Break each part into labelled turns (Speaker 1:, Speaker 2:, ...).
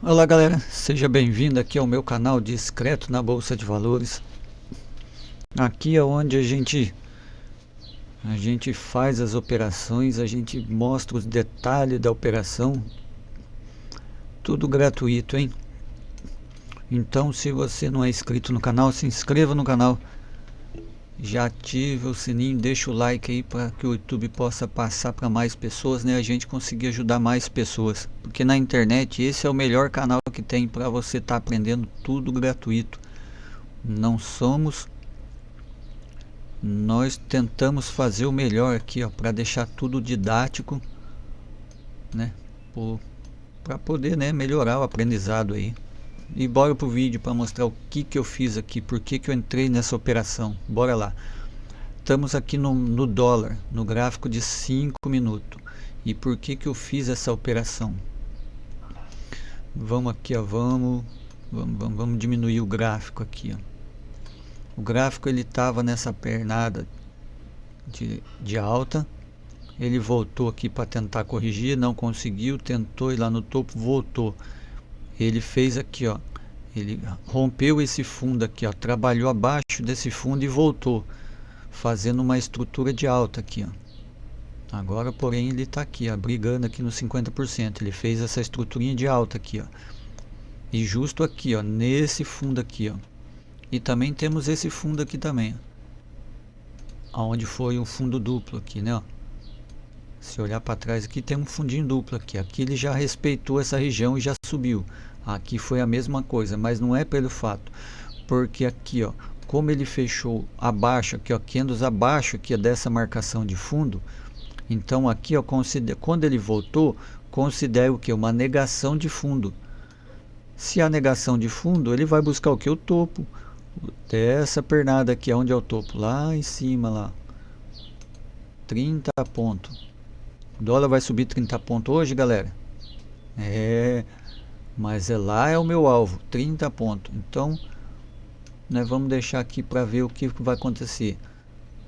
Speaker 1: Olá galera, seja bem-vindo aqui ao meu canal Discreto na Bolsa de Valores. Aqui é onde a gente faz as operações, a gente mostra os detalhes da operação, tudo gratuito, hein? Então, se você não é inscrito no canal, se inscreva no canal, já ative o sininho, deixa o like aí para que o YouTube possa passar para mais pessoas, né? A gente conseguir ajudar mais pessoas, porque na internet esse é o melhor canal que tem para você estar aprendendo tudo gratuito. Não somos, nós tentamos fazer o melhor aqui, ó, para deixar tudo didático, né? Para poder, né, melhorar o aprendizado aí. E bora pro vídeo para mostrar o que eu fiz aqui, por que eu entrei nessa operação. Bora lá. Estamos aqui no dólar, no gráfico de 5 minutos. E por que eu fiz essa operação? Vamos aqui, ó, vamos diminuir o gráfico aqui, ó. O gráfico ele estava nessa pernada de alta, ele voltou aqui para tentar corrigir, não conseguiu, tentou ir lá no topo, voltou. Ele fez aqui, ó, ele rompeu esse fundo aqui, ó, trabalhou abaixo desse fundo e voltou, fazendo uma estrutura de alta aqui, ó. Agora, porém, ele está aqui, ó, brigando aqui nos 50%. Ele fez essa estruturinha de alta aqui, ó, e justo aqui, ó, nesse fundo aqui, ó. E também temos esse fundo aqui também, ó, onde foi um fundo duplo aqui, né, ó. Se olhar para trás aqui tem um fundinho duplo aqui. Aqui ele já respeitou essa região e já subiu. Aqui foi a mesma coisa, mas não é pelo fato, porque aqui, ó, como ele fechou abaixo aqui, ó, candles abaixo aqui dessa marcação de fundo, então aqui, ó, quando ele voltou, considera o que? Uma negação de fundo. Se a negação de fundo, ele vai buscar o que? O topo dessa pernada aqui, onde é o topo, lá em cima lá, 30 pontos. O dólar vai subir 30 pontos hoje, galera? Mas lá é o meu alvo, 30 pontos. Então, nós vamos deixar aqui para ver o que vai acontecer.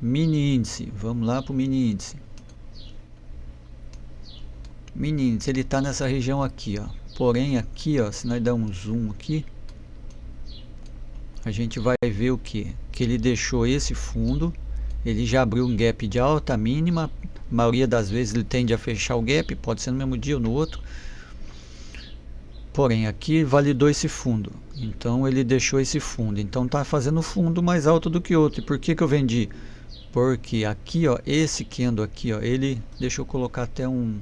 Speaker 1: Mini índice, vamos lá para o mini índice. Mini índice, ele está nessa região aqui, ó. Porém, aqui, ó, se nós dar um zoom aqui, a gente vai ver o que? Que ele deixou esse fundo, ele já abriu um gap de alta mínima. A maioria das vezes ele tende a fechar o gap, pode ser no mesmo dia ou no outro. Porém, aqui validou esse fundo, então ele deixou esse fundo, então está fazendo fundo mais alto do que outro. E por que eu vendi? Porque aqui, ó, esse candle aqui, ó, ele, deixa eu colocar até um,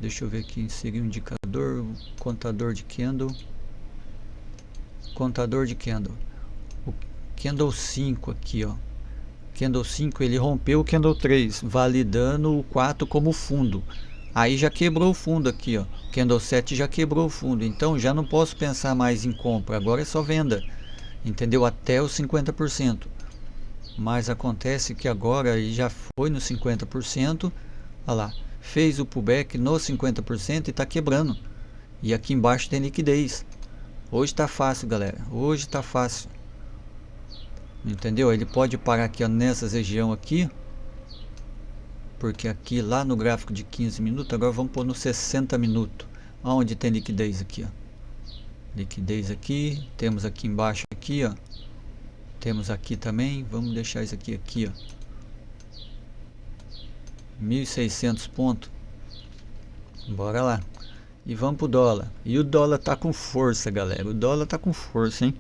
Speaker 1: deixa eu ver aqui, inserir um indicador, contador de candle, o candle 5 aqui, ó, candle 5 ele rompeu o candle 3, validando o 4 como fundo. Aí já quebrou o fundo aqui, ó. Candle 7 já quebrou o fundo. Então já não posso pensar mais em compra. Agora é só venda. Entendeu? Até os 50%. Mas acontece que agora ele já foi no 50%. Olha lá. Fez o pullback no 50% e está quebrando. E aqui embaixo tem liquidez. Hoje está fácil, galera. Hoje está fácil. Entendeu? Ele pode parar aqui, ó, nessa região aqui. Porque aqui lá no gráfico de 15 minutos, agora vamos pôr no 60 minutos. Onde tem liquidez aqui, ó. Liquidez aqui, temos aqui embaixo aqui, ó. Temos aqui também, vamos deixar isso aqui, ó. 1.600 pontos. Bora lá. E vamos pro dólar. E o dólar tá com força, galera. O dólar tá com força, hein?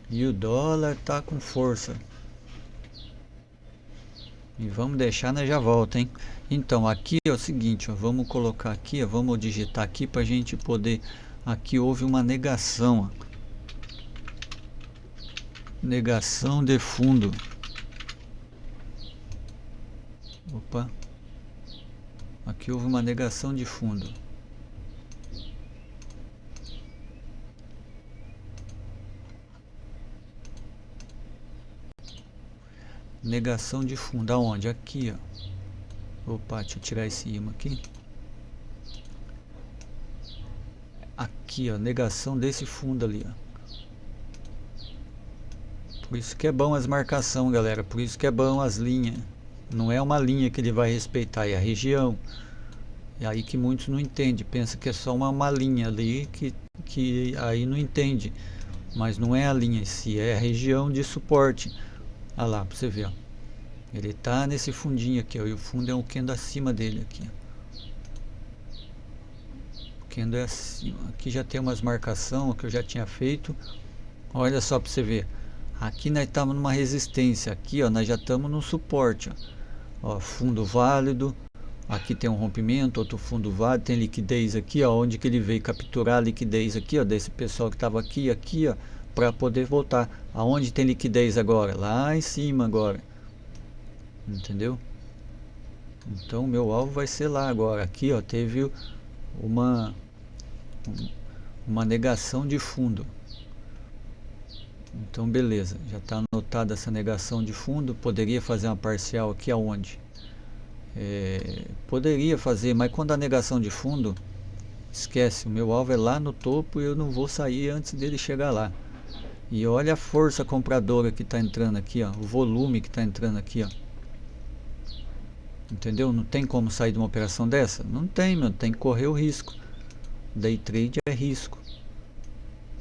Speaker 1: E o dólar tá com força. E vamos deixar, né? Já volta, hein? Então aqui é o seguinte, ó, vamos colocar aqui, ó, vamos digitar aqui para a gente poder. Aqui houve uma negação, ó. Negação de fundo. Opa, aqui houve uma negação de fundo. Negação de fundo, aonde? Aqui, ó. Opa, deixa eu tirar esse imã aqui. Aqui, ó, negação desse fundo ali, ó. Por isso que é bom as marcações, galera. Por isso que é bom as linhas. Não é uma linha que ele vai respeitar, é a região. É aí que muitos não entendem, pensa que é só uma linha ali que aí não entende, mas não é a linha em si, é a região de suporte. Olha lá, para você ver, ó. Ele tá nesse fundinho aqui, ó, e o fundo é um candle acima dele aqui, ó. O candle é acima. Aqui já tem umas marcações que eu já tinha feito. Olha só para você ver. Aqui nós estamos numa resistência, aqui ó, nós já estamos no suporte, ó. Ó, fundo válido. Aqui tem um rompimento, outro fundo válido, tem liquidez aqui, ó, onde que ele veio capturar a liquidez aqui, ó, desse pessoal que estava aqui, ó, para poder voltar. Aonde tem liquidez agora? Lá em cima agora. Entendeu? Então meu alvo vai ser lá agora. Aqui ó, teve uma uma negação de fundo. Então beleza, já está anotada essa negação de fundo. Poderia fazer uma parcial aqui aonde? Poderia fazer, mas quando a negação de fundo, esquece, o meu alvo é lá no topo e eu não vou sair antes dele chegar lá. E olha a força compradora que está entrando aqui, ó, o volume que está entrando aqui, ó. Entendeu? Não tem como sair de uma operação dessa? Não tem, meu, tem que correr o risco. Day trade é risco.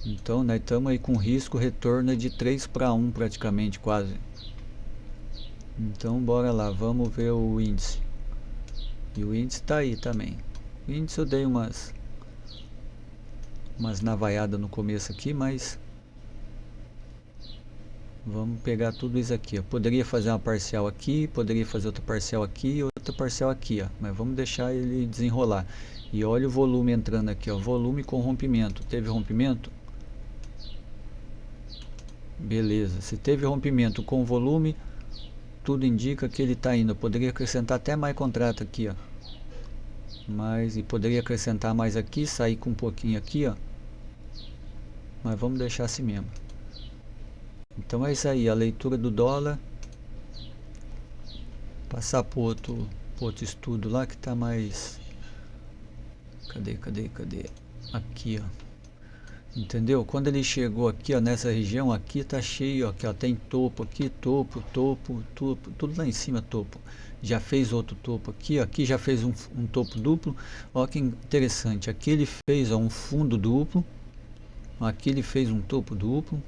Speaker 1: Então nós estamos aí com risco, retorno de 3-1 praticamente, quase. Então bora lá, vamos ver o índice. E o índice está aí também. O índice eu dei umas navaiadas no começo aqui, mas vamos pegar tudo isso aqui, ó. Poderia fazer uma parcial aqui, poderia fazer outra parcial aqui, outra parcial aqui, ó. Mas vamos deixar ele desenrolar. E olha o volume entrando aqui, ó. Volume com rompimento. Teve rompimento? Beleza. Se teve rompimento com volume, tudo indica que ele está indo. Eu poderia acrescentar até mais contrato aqui, ó. E poderia acrescentar mais aqui, sair com um pouquinho aqui, ó. Mas vamos deixar assim mesmo. Então é isso aí, a leitura do dólar. Passar para outro estudo lá que está mais... Cadê? Aqui, ó. Entendeu? Quando ele chegou aqui, ó, nessa região, aqui tá cheio, ó, aqui, ó, tem topo aqui, topo, tudo lá em cima, topo. Já fez outro topo aqui, ó, aqui já fez um topo duplo. Ó que interessante, aqui ele fez, ó, um fundo duplo. Aqui ele fez um topo duplo.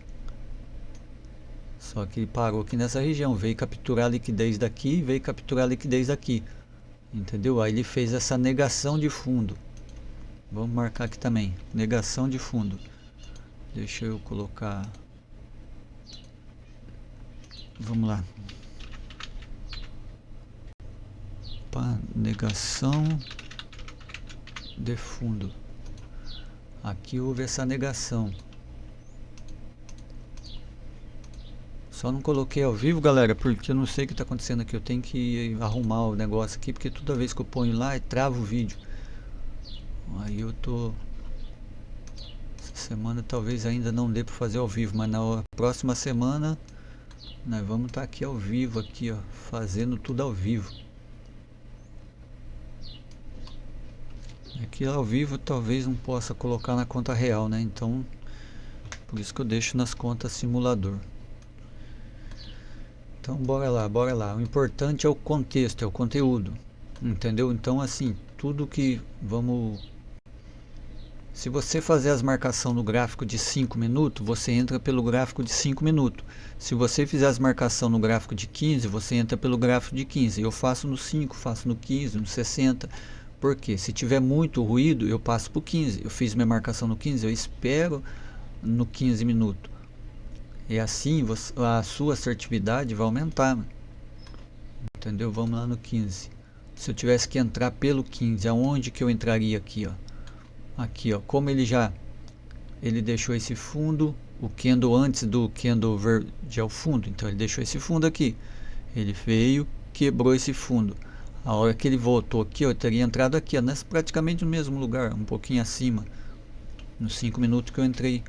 Speaker 1: Só que ele parou aqui nessa região, veio capturar a liquidez daqui, veio capturar a liquidez daqui. Entendeu? Aí ele fez essa negação de fundo. Vamos marcar aqui também, negação de fundo. Deixa eu colocar... Vamos lá. Opa, negação de fundo. Aqui houve essa negação. Só não coloquei ao vivo, galera, porque eu não sei o que está acontecendo aqui. Eu tenho que arrumar o negócio aqui, porque toda vez que eu ponho lá, trava o vídeo. Aí eu tô... Essa semana talvez ainda não dê para fazer ao vivo, mas na próxima semana nós vamos estar aqui ao vivo, aqui, ó, fazendo tudo ao vivo. Aqui ao vivo talvez não possa colocar na conta real, né? Então, por isso que eu deixo nas contas simulador. Então bora lá. O importante é o contexto, é o conteúdo. Entendeu? Então assim, tudo que vamos... Se você fazer as marcações no gráfico de 5 minutos, você entra pelo gráfico de 5 minutos. Se você fizer as marcações no gráfico de 15, você entra pelo gráfico de 15. Eu faço no 5, faço no 15, no 60. Porque se tiver muito ruído, eu passo para o 15. Eu fiz minha marcação no 15, eu espero no 15 minutos. E assim a sua assertividade vai aumentar. Entendeu? Vamos lá no 15. Se eu tivesse que entrar pelo 15, aonde que eu entraria aqui, ó? Aqui, ó, como ele deixou esse fundo, o candle antes do candle verde é o fundo, então ele deixou esse fundo aqui. Ele veio, quebrou esse fundo. A hora que ele voltou aqui, eu teria entrado aqui, ó, praticamente no mesmo lugar, um pouquinho acima, nos 5 minutos que eu entrei.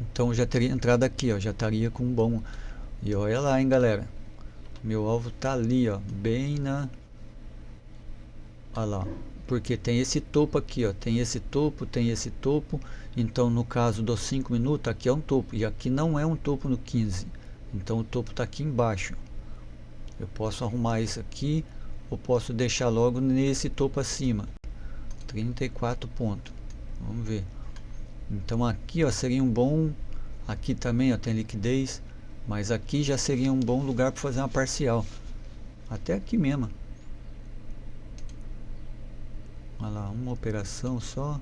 Speaker 1: Então eu já teria entrado aqui, ó, já estaria com um bom. E olha lá, hein, galera. Meu alvo tá ali, ó, bem na... Olha lá, porque tem esse topo aqui, ó, tem esse topo. Então no caso dos 5 minutos, aqui é um topo, e aqui não é um topo no 15. Então o topo tá aqui embaixo. Eu posso arrumar isso aqui, ou posso deixar logo nesse topo acima. 34 pontos. Vamos ver. Então aqui, ó, seria um bom. Aqui também, ó, tem liquidez. Mas aqui já seria um bom lugar para fazer uma parcial. Até aqui mesmo. Olha lá, uma operação só.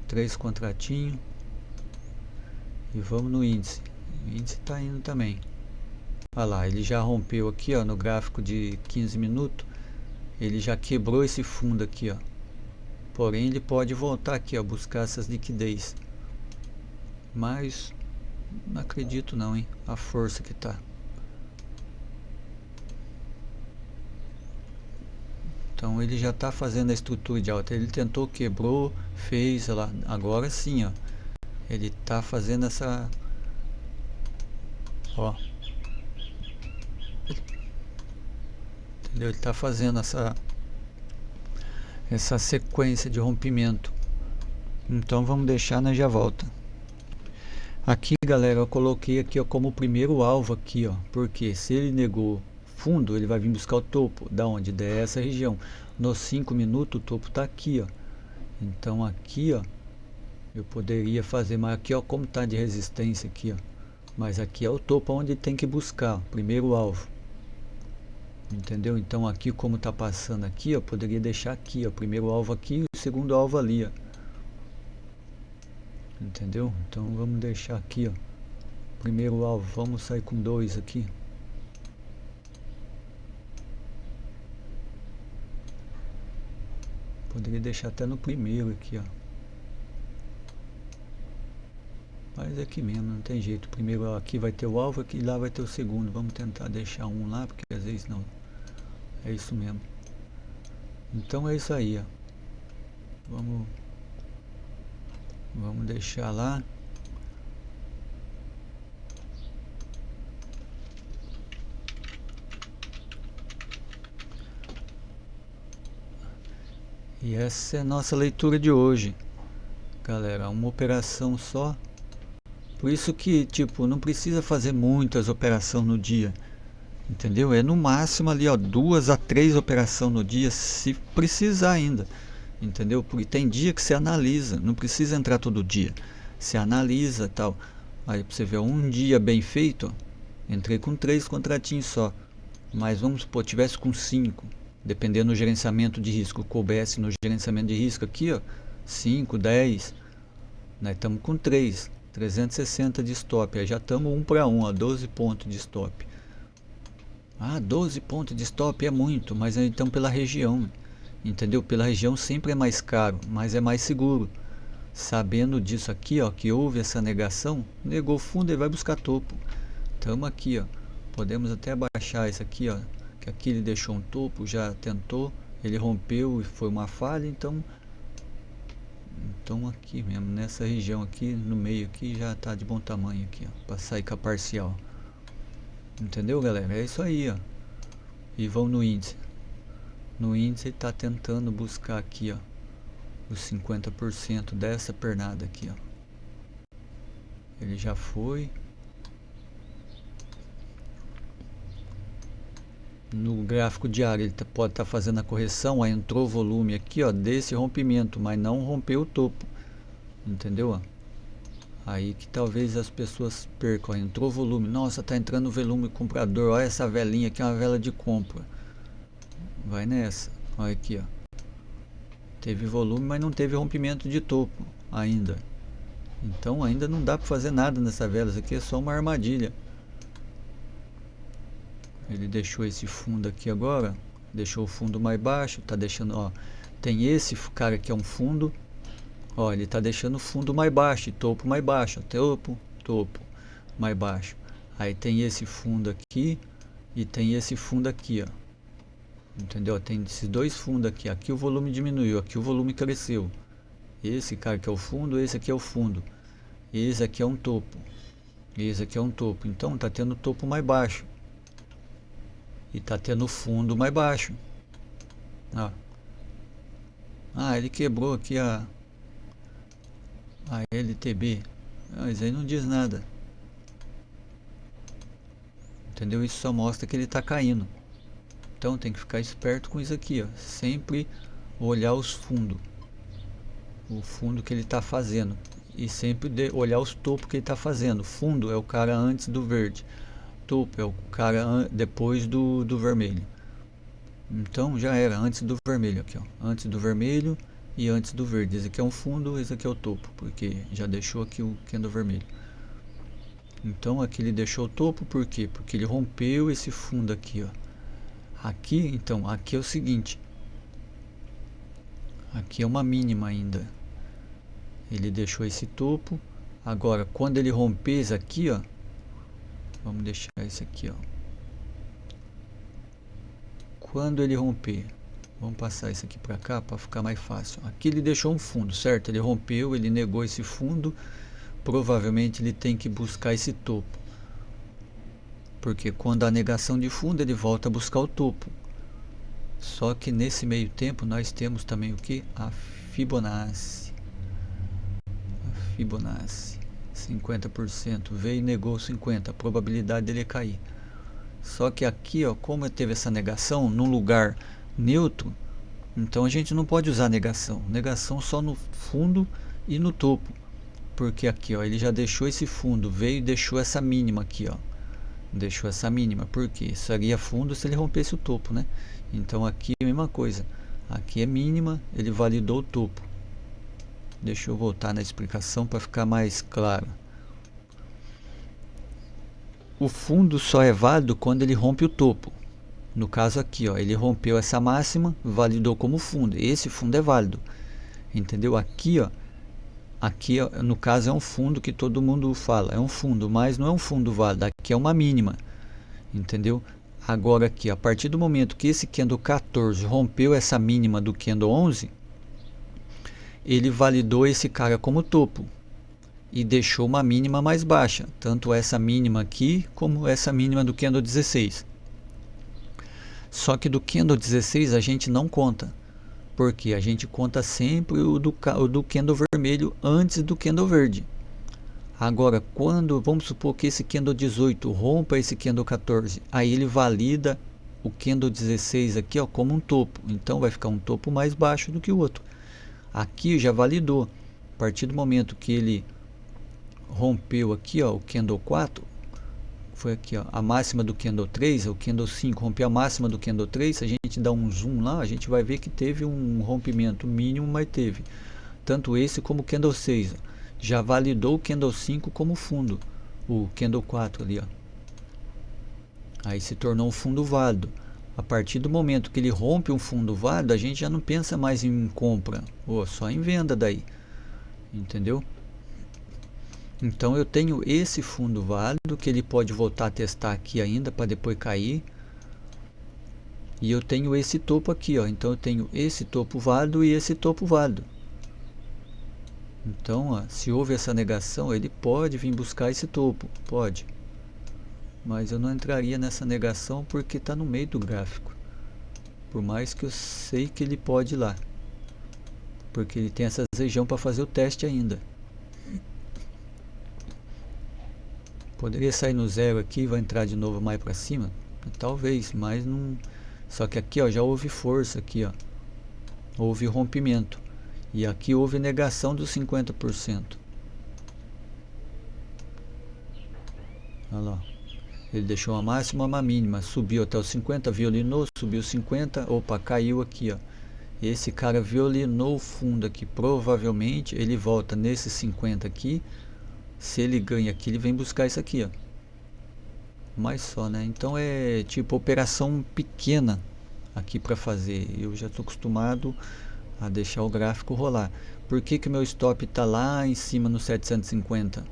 Speaker 1: 3 contratinhos. E vamos no índice. O índice está indo também. Olha lá, ele já rompeu aqui, ó, no gráfico de 15 minutos. Ele já quebrou esse fundo aqui, ó. Porém, ele pode voltar aqui, ó, buscar essas liquidez. Mas não acredito não, hein? A força que tá. Então ele já está fazendo a estrutura de alta. Ele tentou, quebrou, fez, olha lá. Agora sim, ó. Ele está fazendo essa, ó. Entendeu? Ele está fazendo essa sequência de rompimento. Então vamos deixar, né? Já volta. Aqui, galera, eu coloquei aqui, ó, como primeiro alvo aqui, ó. Porque se ele negou fundo, ele vai vir buscar o topo. Da onde? Dessa região. Nos 5 minutos o topo está aqui, ó. Então aqui, ó, eu poderia fazer, mas aqui, ó, como tá de resistência aqui, ó. Mas aqui é o topo onde tem que buscar, ó, primeiro alvo. Entendeu? Então aqui, como tá passando aqui, ó, poderia deixar aqui, ó, primeiro alvo aqui e o segundo alvo ali, ó. Entendeu? Então vamos deixar aqui, ó, primeiro alvo. Vamos sair com 2 aqui. Poderia deixar até no primeiro aqui, ó. Mas aqui mesmo, não tem jeito. Primeiro aqui vai ter o alvo, aqui lá vai ter o segundo. Vamos tentar deixar um lá, porque às vezes não. É isso mesmo. Então é isso aí, ó. Vamos deixar lá. E essa é a nossa leitura de hoje, galera. Uma operação só. Por isso que, tipo, não precisa fazer muitas operações no dia. Entendeu? É no máximo ali, ó, 2 a 3 operações no dia, se precisar ainda. Entendeu? Porque tem dia que você analisa, não precisa entrar todo dia. Você analisa e tal. Aí pra você ver, um dia bem feito, ó, entrei com 3 contratinhos só. Mas vamos supor, tivesse com 5, dependendo do gerenciamento de risco, coubesse no gerenciamento de risco aqui, ó, 5, 10. Nós estamos com 360 de stop. Aí já estamos 1 para 1, ó, 12 pontos de stop. Ah, 12 pontos de stop é muito, mas então pela região. Entendeu? Pela região sempre é mais caro, mas é mais seguro. Sabendo disso aqui, ó, que houve essa negação, negou fundo e vai buscar topo. Estamos aqui, ó. Podemos até baixar isso aqui, ó, que aqui ele deixou um topo, já tentou, ele rompeu e foi uma falha, então aqui mesmo, nessa região aqui, no meio aqui, já está de bom tamanho aqui, ó, para sair com a parcial. Entendeu, galera? É isso aí, ó. E vamos no índice. No índice ele está tentando buscar aqui, ó, os 50% dessa pernada aqui, ó. Ele já foi. No gráfico diário ele pode estar fazendo a correção, aí entrou o volume aqui, ó, desse rompimento, mas não rompeu o topo. Entendeu? Ó? Aí que talvez as pessoas percam. Ó, entrou o volume, nossa, tá entrando o volume comprador, olha essa velinha aqui, é uma vela de compra. Vai nessa, olha aqui, ó. Teve volume, mas não teve rompimento de topo ainda. Então ainda não dá para fazer nada nessa vela, isso aqui é só uma armadilha. Ele deixou esse fundo aqui agora, deixou o fundo mais baixo, tá deixando, ó, tem esse cara que é um fundo, ó, ele tá deixando o fundo mais baixo e topo mais baixo, ó, topo mais baixo. Aí tem esse fundo aqui e tem esse fundo aqui, ó. Entendeu? Tem esses dois fundos aqui. Aqui o volume diminuiu, aqui o volume cresceu. Esse cara que é o fundo, esse aqui é o fundo. Esse aqui é um topo. Esse aqui é um topo. Então tá tendo topo mais baixo. E tá tendo fundo mais baixo. Ó. Ah, ele quebrou aqui a LTB. Mas aí não diz nada. Entendeu? Isso só mostra que ele tá caindo. Então tem que ficar esperto com isso aqui, ó. Sempre olhar os fundos, o fundo que ele está fazendo, e sempre olhar os topos que ele está fazendo. Fundo é o cara antes do verde, topo é o cara depois do vermelho. Então já era antes do vermelho aqui, ó. Antes do vermelho e antes do verde. Esse aqui é um fundo, esse aqui é o topo, porque já deixou aqui o candle vermelho. Então aqui ele deixou o topo, por quê? Porque ele rompeu esse fundo aqui, ó. Aqui, então, aqui é o seguinte. Aqui é uma mínima ainda. Ele deixou esse topo. Agora, quando ele romper isso aqui, ó. Vamos deixar esse aqui, ó. Quando ele romper, vamos passar isso aqui para cá para ficar mais fácil. Aqui ele deixou um fundo, certo? Ele rompeu, ele negou esse fundo. Provavelmente ele tem que buscar esse topo. Porque quando há negação de fundo, ele volta a buscar o topo. Só que nesse meio tempo nós temos também o que? A Fibonacci. A Fibonacci. 50%. Veio e negou 50%. A probabilidade dele é cair. Só que aqui, ó, como teve essa negação num lugar neutro, então a gente não pode usar negação. Negação só no fundo e no topo. Porque aqui, ó, ele já deixou esse fundo, veio e deixou essa mínima aqui, ó. Deixou essa mínima, porque seria fundo se ele rompesse o topo, né? Então aqui é a mesma coisa. Aqui é mínima, ele validou o topo. Deixa eu voltar na explicação para ficar mais claro. O fundo só é válido quando ele rompe o topo. No caso aqui, ó, ele rompeu essa máxima, validou como fundo. Esse fundo é válido. Entendeu? Aqui, ó, aqui no caso é um fundo que todo mundo fala, é um fundo, mas não é um fundo válido. Aqui é uma mínima. Entendeu? Agora aqui, a partir do momento que esse candle 14 rompeu essa mínima do candle 11, ele validou esse cara como topo e deixou uma mínima mais baixa, tanto essa mínima aqui como essa mínima do candle 16. Só que do candle 16 a gente não conta, porque a gente conta sempre o do candle vermelho antes do candle verde. Agora, quando, vamos supor que esse candle 18 rompa esse candle 14, aí ele valida o candle 16 aqui, ó, como um topo. Então vai ficar um topo mais baixo do que o outro. Aqui já validou. A partir do momento que ele rompeu aqui, ó, o candle 4, foi aqui, ó, a máxima do candle 3, o candle 5 rompeu a máxima do candle 3, se a gente dá um zoom lá, a gente vai ver que teve um rompimento mínimo, mas teve. Tanto esse como o candle 6, ó. Já validou o candle 5 como fundo, o candle 4 ali, ó. Aí se tornou um fundo válido. A partir do momento que ele rompe um fundo válido, a gente já não pensa mais em compra, ou só em venda daí, entendeu? Então eu tenho esse fundo válido que ele pode voltar a testar aqui ainda para depois cair. E eu tenho esse topo aqui, ó. Então eu tenho esse topo válido e esse topo válido. Então, ó, se houve essa negação, ele pode vir buscar esse topo, pode. Mas eu não entraria nessa negação porque está no meio do gráfico. Por mais que eu sei que ele pode ir lá. Porque ele tem essa região para fazer o teste ainda. Poderia sair no zero aqui, vai entrar de novo mais para cima? Talvez, mas não... Só que aqui, ó, já houve força aqui, ó. Houve rompimento. E aqui houve negação dos 50%. Olha lá. Ele deixou uma máxima, uma mínima. Subiu até os 50, violinou, subiu 50. Opa, caiu aqui, ó. Esse cara violinou o fundo aqui. Provavelmente ele volta nesses 50 aqui. Se ele ganha aqui, ele vem buscar isso aqui, ó. Mas só, né? Então é tipo operação pequena aqui para fazer. Eu já estou acostumado a deixar o gráfico rolar. Por que que o meu stop está lá em cima no 750?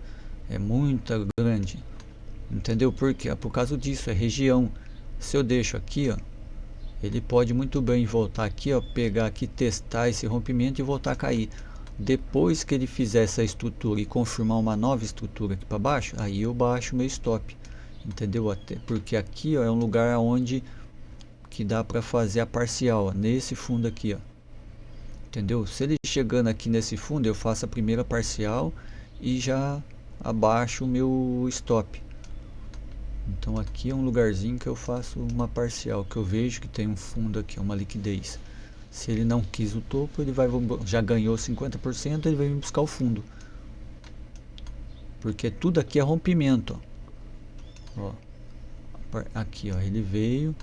Speaker 1: É muito grande. Entendeu? Por quê? Por causa disso, é região. Se eu deixo aqui, ó, ele pode muito bem voltar aqui, ó, pegar aqui, testar esse rompimento e voltar a cair. Depois que ele fizer essa estrutura e confirmar uma nova estrutura aqui para baixo, aí eu baixo o meu stop. Entendeu? Até porque aqui, ó, é um lugar onde que dá para fazer a parcial, ó, nesse fundo aqui, ó. Entendeu? Se ele chegando aqui nesse fundo, eu faço a primeira parcial e já abaixo o meu stop. Então aqui é um lugarzinho que eu faço uma parcial, que eu vejo que tem um fundo aqui, uma liquidez. Se ele não quis o topo, ele vai, já ganhou 50%, ele vai vir buscar o fundo. Porque tudo aqui é rompimento. Ó. Aqui, ó, ele veio.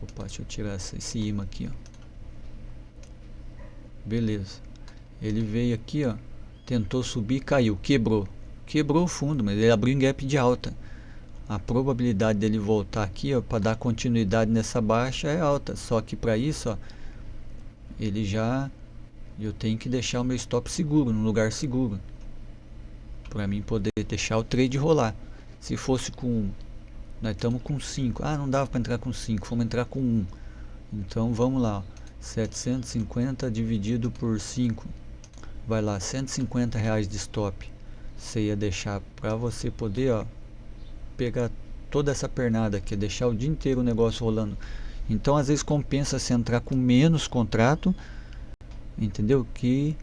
Speaker 1: Opa, deixa eu tirar esse imã aqui, ó. Beleza. Ele veio aqui, ó, tentou subir, caiu, quebrou. Quebrou o fundo, mas ele abriu em gap de alta. A probabilidade dele voltar aqui, ó, para dar continuidade nessa baixa é alta. Só que para isso, ó, eu tenho que deixar o meu stop seguro, num lugar seguro, para mim poder deixar o trade rolar. Se fosse com, nós estamos com 5, não dava para entrar com 5, vamos entrar com 1. Então vamos lá, ó. 750 dividido por 5, vai lá, R$150 de stop. Você ia deixar para você poder, ó, pegar toda essa pernada aqui, deixar o dia inteiro o negócio rolando. Então às vezes compensa você entrar com menos contrato, entendeu? Que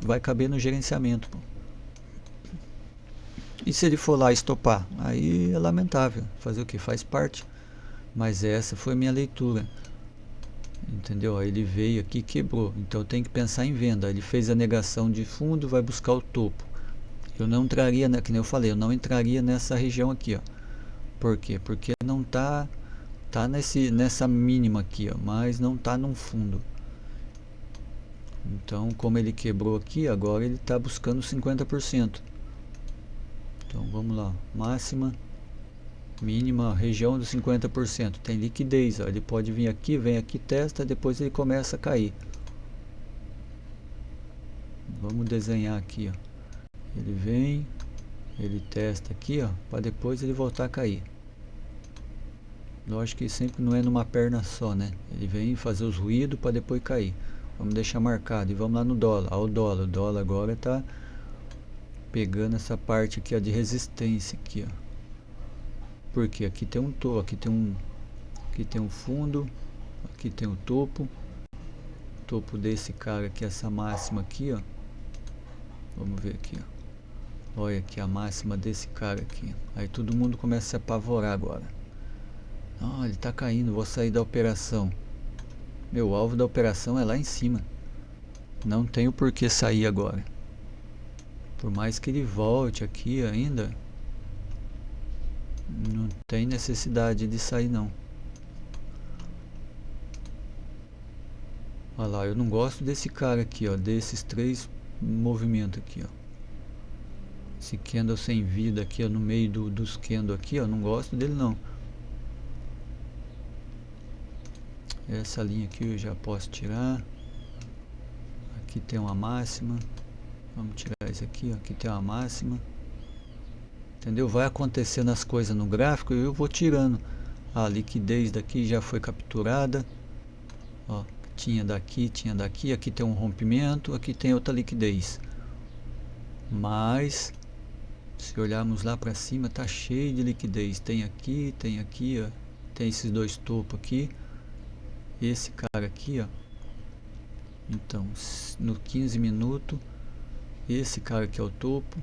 Speaker 1: vai caber no gerenciamento, pô. E se ele for lá estopar, aí é lamentável, fazer o que? Faz parte. Mas essa foi a minha leitura, entendeu? Aí ele veio aqui e quebrou, então tem que pensar em venda. Ele fez a negação de fundo, vai buscar o topo. Eu não entraria, que nem eu falei, eu não entraria nessa região aqui, ó. Por quê? Porque não tá nessa mínima aqui, ó, mas não tá num fundo. Então, como ele quebrou aqui, agora ele está buscando 50%. Então, vamos lá, máxima, mínima, região dos 50%. Tem liquidez, ó. Ele pode vir aqui, vem aqui, testa, depois ele começa a cair. Vamos desenhar aqui, ó. Ele vem, ele testa aqui, ó, para depois ele voltar a cair. Lógico que sempre não é numa perna só, né? Ele vem fazer os ruídos para depois cair. Vamos deixar marcado e vamos lá no dólar. Ó, o dólar agora tá pegando essa parte aqui, ó, de resistência aqui, ó. Porque aqui tem um topo, aqui tem um fundo, aqui tem o topo desse cara aqui, essa máxima aqui, ó. Vamos ver aqui, ó. Olha aqui a máxima desse cara aqui. Aí todo mundo começa a se apavorar agora. Ele tá caindo, vou sair da operação. Meu alvo da operação é lá em cima. Não tenho por que sair agora. Por mais que ele volte aqui ainda, não tem necessidade de sair não. Olha lá, eu não gosto desse cara aqui, ó, desses 3 movimentos aqui, ó. Esse candle sem vida aqui, ó, no meio dos candle aqui, ó, não gosto dele não. Essa linha aqui eu já posso tirar. Aqui tem uma máxima. Vamos tirar esse aqui, ó. Aqui tem uma máxima. Entendeu? Vai acontecendo as coisas no gráfico e eu vou tirando. A liquidez daqui já foi capturada. Ó, tinha daqui. Aqui tem um rompimento, aqui tem outra liquidez. Mas se olharmos lá para cima, tá cheio de liquidez. Tem aqui, ó. Tem esses 2 topos aqui. Esse cara aqui, ó. Então, no 15 minutos, esse cara aqui é o topo.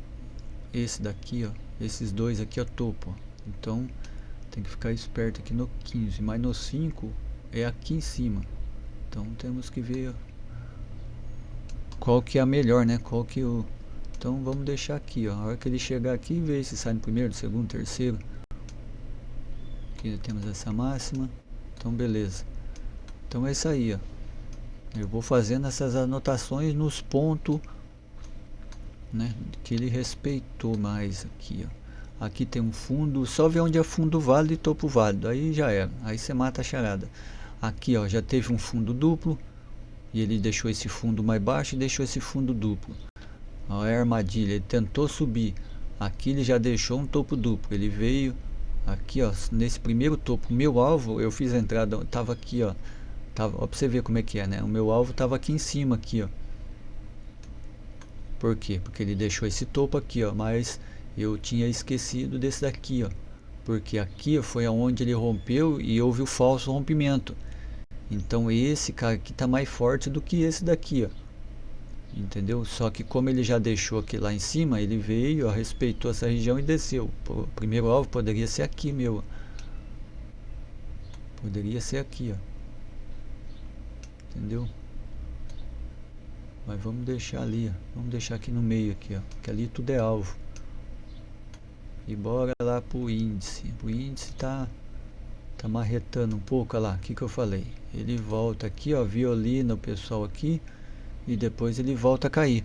Speaker 1: Esse daqui, ó. Esses 2 aqui é o topo, ó. Então, tem que ficar esperto aqui no 15. Mas no 5 é aqui em cima. Então, temos que ver qual que é a melhor, né? Qual que o... Então vamos deixar aqui, ó. A hora que ele chegar aqui, ver se sai no primeiro, segundo, terceiro. Aqui temos essa máxima. Então beleza. Então é isso aí, ó. Eu vou fazendo essas anotações nos pontos, né, que ele respeitou mais aqui, ó. Aqui tem um fundo, só ver onde é fundo válido e topo válido. Aí já era. Aí você mata a charada. Aqui, ó, já teve um fundo duplo. E ele deixou esse fundo mais baixo e deixou esse fundo duplo. Olha a armadilha, ele tentou subir. Aqui ele já deixou um topo duplo. Ele veio aqui, ó, nesse primeiro topo. O meu alvo, eu fiz a entrada, tava aqui, ó. Ó, pra você ver como é que é, né? O meu alvo tava aqui em cima, aqui, ó. Por quê? Porque ele deixou esse topo aqui, ó. Mas eu tinha esquecido desse daqui, ó. Porque aqui foi aonde ele rompeu e houve o falso rompimento. Então esse cara aqui tá mais forte do que esse daqui, ó. entendeu? Só que como ele já deixou aqui lá em cima, ele veio, ó, respeitou essa região e desceu. O primeiro alvo poderia ser aqui, meu. Poderia ser aqui, ó. Entendeu? Mas vamos deixar ali, ó. Vamos deixar aqui no meio aqui, ó, que ali tudo é alvo. E bora lá pro índice. O índice tá marretando um pouco, olha lá, o que eu falei? Ele volta aqui, ó, violina o pessoal aqui e depois ele volta a cair.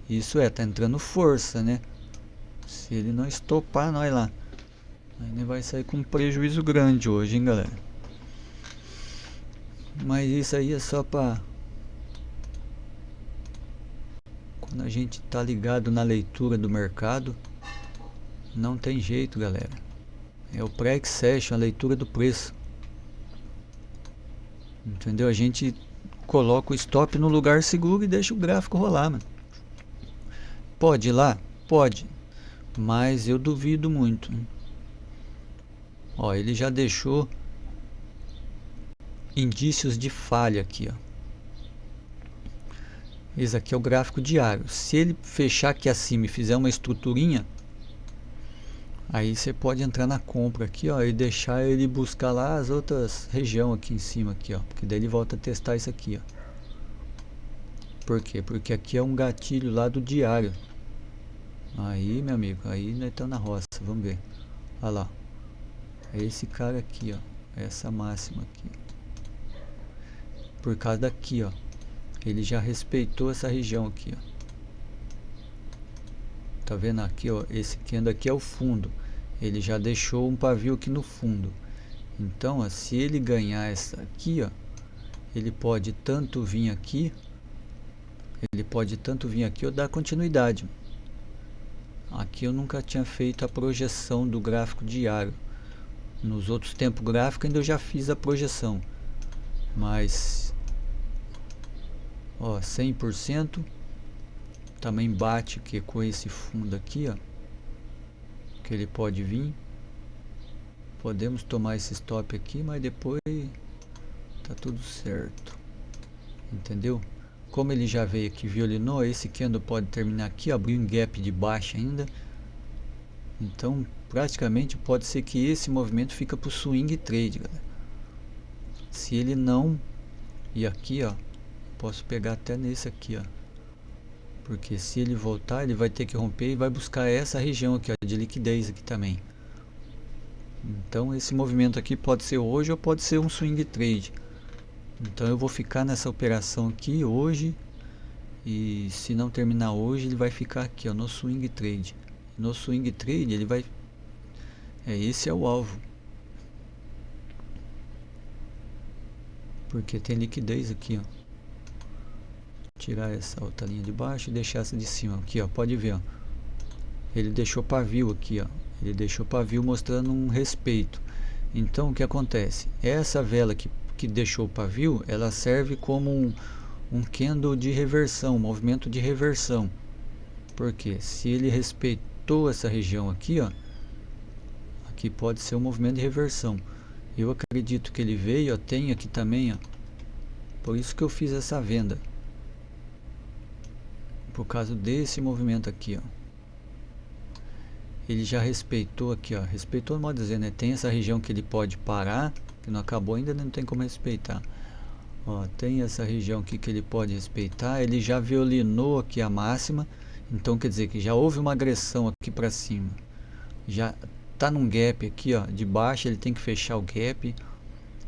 Speaker 1: Isso tá entrando força, né? Se ele não estopar nós lá, aí vai sair com um prejuízo grande hoje, hein, galera? Mas isso aí é só pra quando a gente tá ligado na leitura do mercado. Não tem jeito, galera. É o pre-accession, a leitura do preço. Entendeu? A gente coloca o stop no lugar seguro e deixa o gráfico rolar, mano. Pode ir lá? Pode. Mas eu duvido muito. Ó, ele já deixou indícios de falha aqui, ó. Esse aqui é o gráfico diário. Se ele fechar aqui acima e fizer uma estruturinha, aí você pode entrar na compra aqui, ó, e deixar ele buscar lá as outras regiões aqui em cima aqui, ó, porque daí ele volta a testar isso aqui, ó. Por quê? Porque aqui é um gatilho lá do diário. Aí, meu amigo, aí nós estamos na roça, vamos ver. Olha lá. É esse cara aqui, ó, essa máxima aqui. Por causa daqui, ó. Ele já respeitou essa região aqui, ó. Tá vendo aqui, ó, esse candle aqui é o fundo. Ele já deixou um pavio aqui no fundo. Então, ó, se ele ganhar essa aqui, ó, ele pode tanto vir aqui, ou dar continuidade. Aqui eu nunca tinha feito a projeção do gráfico diário. Nos outros tempos gráficos ainda eu já fiz a projeção. Mas, ó, 100% também bate aqui com esse fundo aqui, ó, que ele pode vir. Podemos tomar esse stop aqui, mas depois tá tudo certo. Entendeu? Como ele já veio aqui, violinou, esse candle pode terminar aqui, abrir um gap de baixa ainda. Então, praticamente pode ser que esse movimento fica pro swing trade, galera. Se ele não, e aqui, ó, posso pegar até nesse aqui, ó. Porque se ele voltar, ele vai ter que romper e vai buscar essa região aqui, ó, de liquidez aqui também. Então esse movimento aqui pode ser hoje ou pode ser um swing trade. Então eu vou ficar nessa operação aqui hoje. E se não terminar hoje, ele vai ficar aqui, ó, no swing trade. No swing trade ele vai... esse é o alvo. Porque tem liquidez aqui, ó. Tirar essa outra linha de baixo e deixar essa de cima. Aqui, ó, pode ver, ó. Ele deixou pavio aqui, ó. Ele deixou pavio mostrando um respeito. Então o que acontece? Essa vela que deixou o pavio, ela serve como um candle de reversão, um movimento de reversão. Porque se ele respeitou essa região aqui, ó, aqui pode ser um movimento de reversão. Eu acredito que ele veio, ó, tem aqui também, ó. Por isso que eu fiz essa venda. Por causa desse movimento aqui, ó. Ele já respeitou aqui, ó. Respeitou, no modo de dizer, né? Tem essa região que ele pode parar, que não acabou ainda, não tem como respeitar. Ó, tem essa região aqui que ele pode respeitar. Ele já violinou aqui a máxima. Então quer dizer que já houve uma agressão aqui para cima. Já tá num gap aqui, ó, de baixo, ele tem que fechar o gap.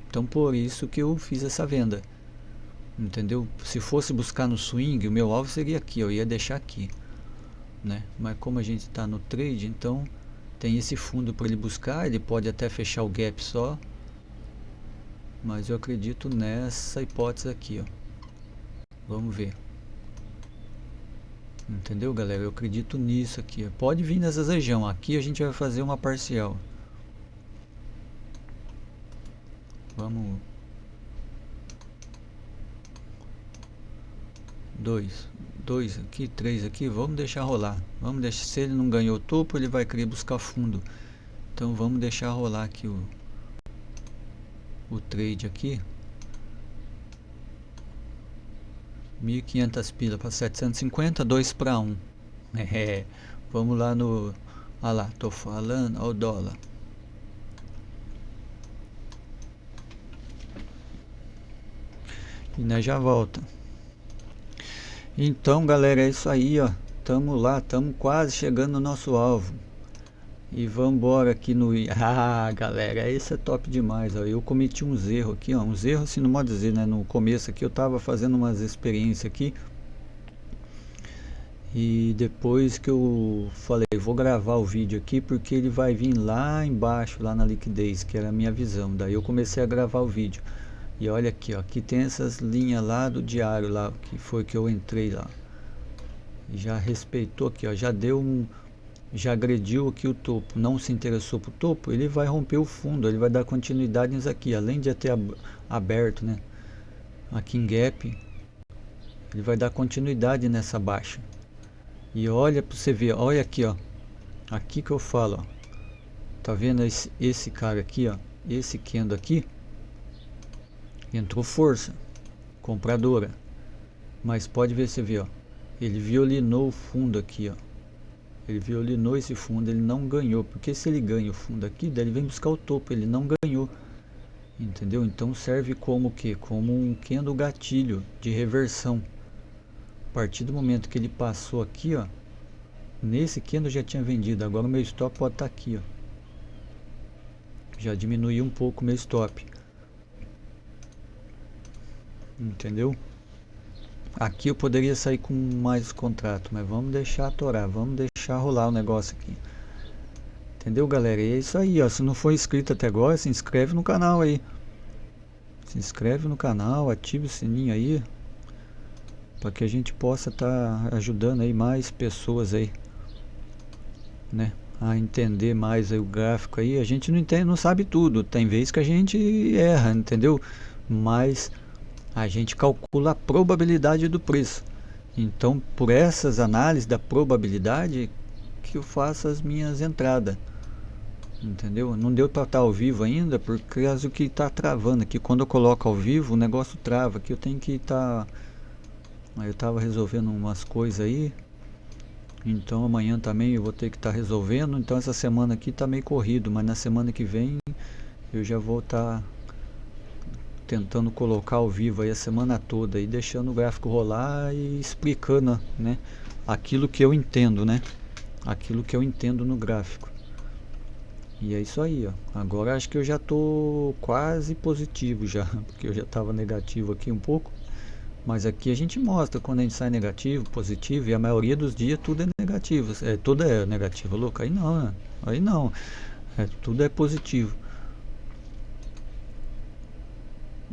Speaker 1: Então por isso que eu fiz essa venda. Entendeu? Se fosse buscar no swing, o meu alvo seria aqui, eu ia deixar aqui, né? Mas como a gente está no trade, então tem esse fundo para ele buscar. Ele pode até fechar o gap só, mas eu acredito nessa hipótese aqui, ó. Vamos ver. Entendeu, galera? Eu acredito nisso aqui, ó. Pode vir nessas regiões. Aqui a gente vai fazer uma parcial. Vamos. 2 aqui, 3 aqui, vamos deixar rolar. Vamos deixar, se ele não ganhou topo, ele vai querer buscar fundo. Então vamos deixar rolar aqui o trade aqui. 1.500 pila para 750, 2 para 1. É, vamos lá no... Ah lá, tô falando, ó o dólar. E nós já volta. Então, galera, é isso aí, ó. Tamo lá, tamo quase chegando no nosso alvo. E vamos embora aqui no... Ah, galera, esse é top demais, ó. Eu cometi uns erros aqui, ó. Uns erros, assim, não pode dizer, né? No começo aqui eu tava fazendo umas experiências aqui. E depois que eu falei, vou gravar o vídeo aqui porque ele vai vir lá embaixo, lá na liquidez, que era a minha visão. Daí eu comecei a gravar o vídeo. E olha aqui, ó, aqui tem essas linhas lá do diário lá, que foi que eu entrei lá. E já respeitou aqui, ó, já deu um... Já agrediu aqui o topo, não se interessou pro topo, ele vai romper o fundo, ele vai dar continuidade nisso aqui, além de ter aberto, né, aqui em gap, ele vai dar continuidade nessa baixa. E olha para você ver, olha aqui, ó, aqui que eu falo, ó, tá vendo esse cara aqui, ó, esse candle aqui, entrou força compradora, mas pode ver, você vê, ó, ele violinou o fundo aqui, ó. Ele violinou esse fundo, ele não ganhou. Porque se ele ganha o fundo aqui, daí ele vem buscar o topo, ele não ganhou. Entendeu? Então serve como o quê? Como um candle gatilho de reversão. A partir do momento que ele passou aqui, ó, nesse candle já tinha vendido. Agora o meu stop pode estar aqui, ó. Já diminuiu um pouco o meu stop. Entendeu? Aqui eu poderia sair com mais contrato, mas vamos deixar atorar, vamos deixar rolar o negócio aqui. Entendeu, galera? E é isso aí, ó. Se não for inscrito até agora, se inscreve no canal aí. Se inscreve no canal, ativa o sininho aí, para que a gente possa estar ajudando aí mais pessoas aí, né? A entender mais aí o gráfico aí. A gente não entende, não sabe tudo. Tem vezes que a gente erra, entendeu? Mas a gente calcula a probabilidade do preço. Então, por essas análises da probabilidade que eu faço as minhas entradas. Entendeu? Não deu para estar ao vivo ainda, por causa que está travando aqui. Quando eu coloco ao vivo, o negócio trava, que eu tenho que estar... Eu estava resolvendo umas coisas aí. Então amanhã também eu vou ter que estar resolvendo. Então essa semana aqui está meio corrido, mas na semana que vem eu já vou estar tentando colocar ao vivo aí a semana toda e deixando o gráfico rolar e explicando, né, aquilo que eu entendo, né, aquilo que eu entendo no gráfico. E é isso aí, ó. Agora acho que eu já tô quase positivo já, porque eu já estava negativo aqui um pouco, mas aqui a gente mostra quando a gente sai negativo, positivo, e a maioria dos dias tudo é negativo, tudo é negativo, louco, aí não, né? Aí não, tudo é positivo.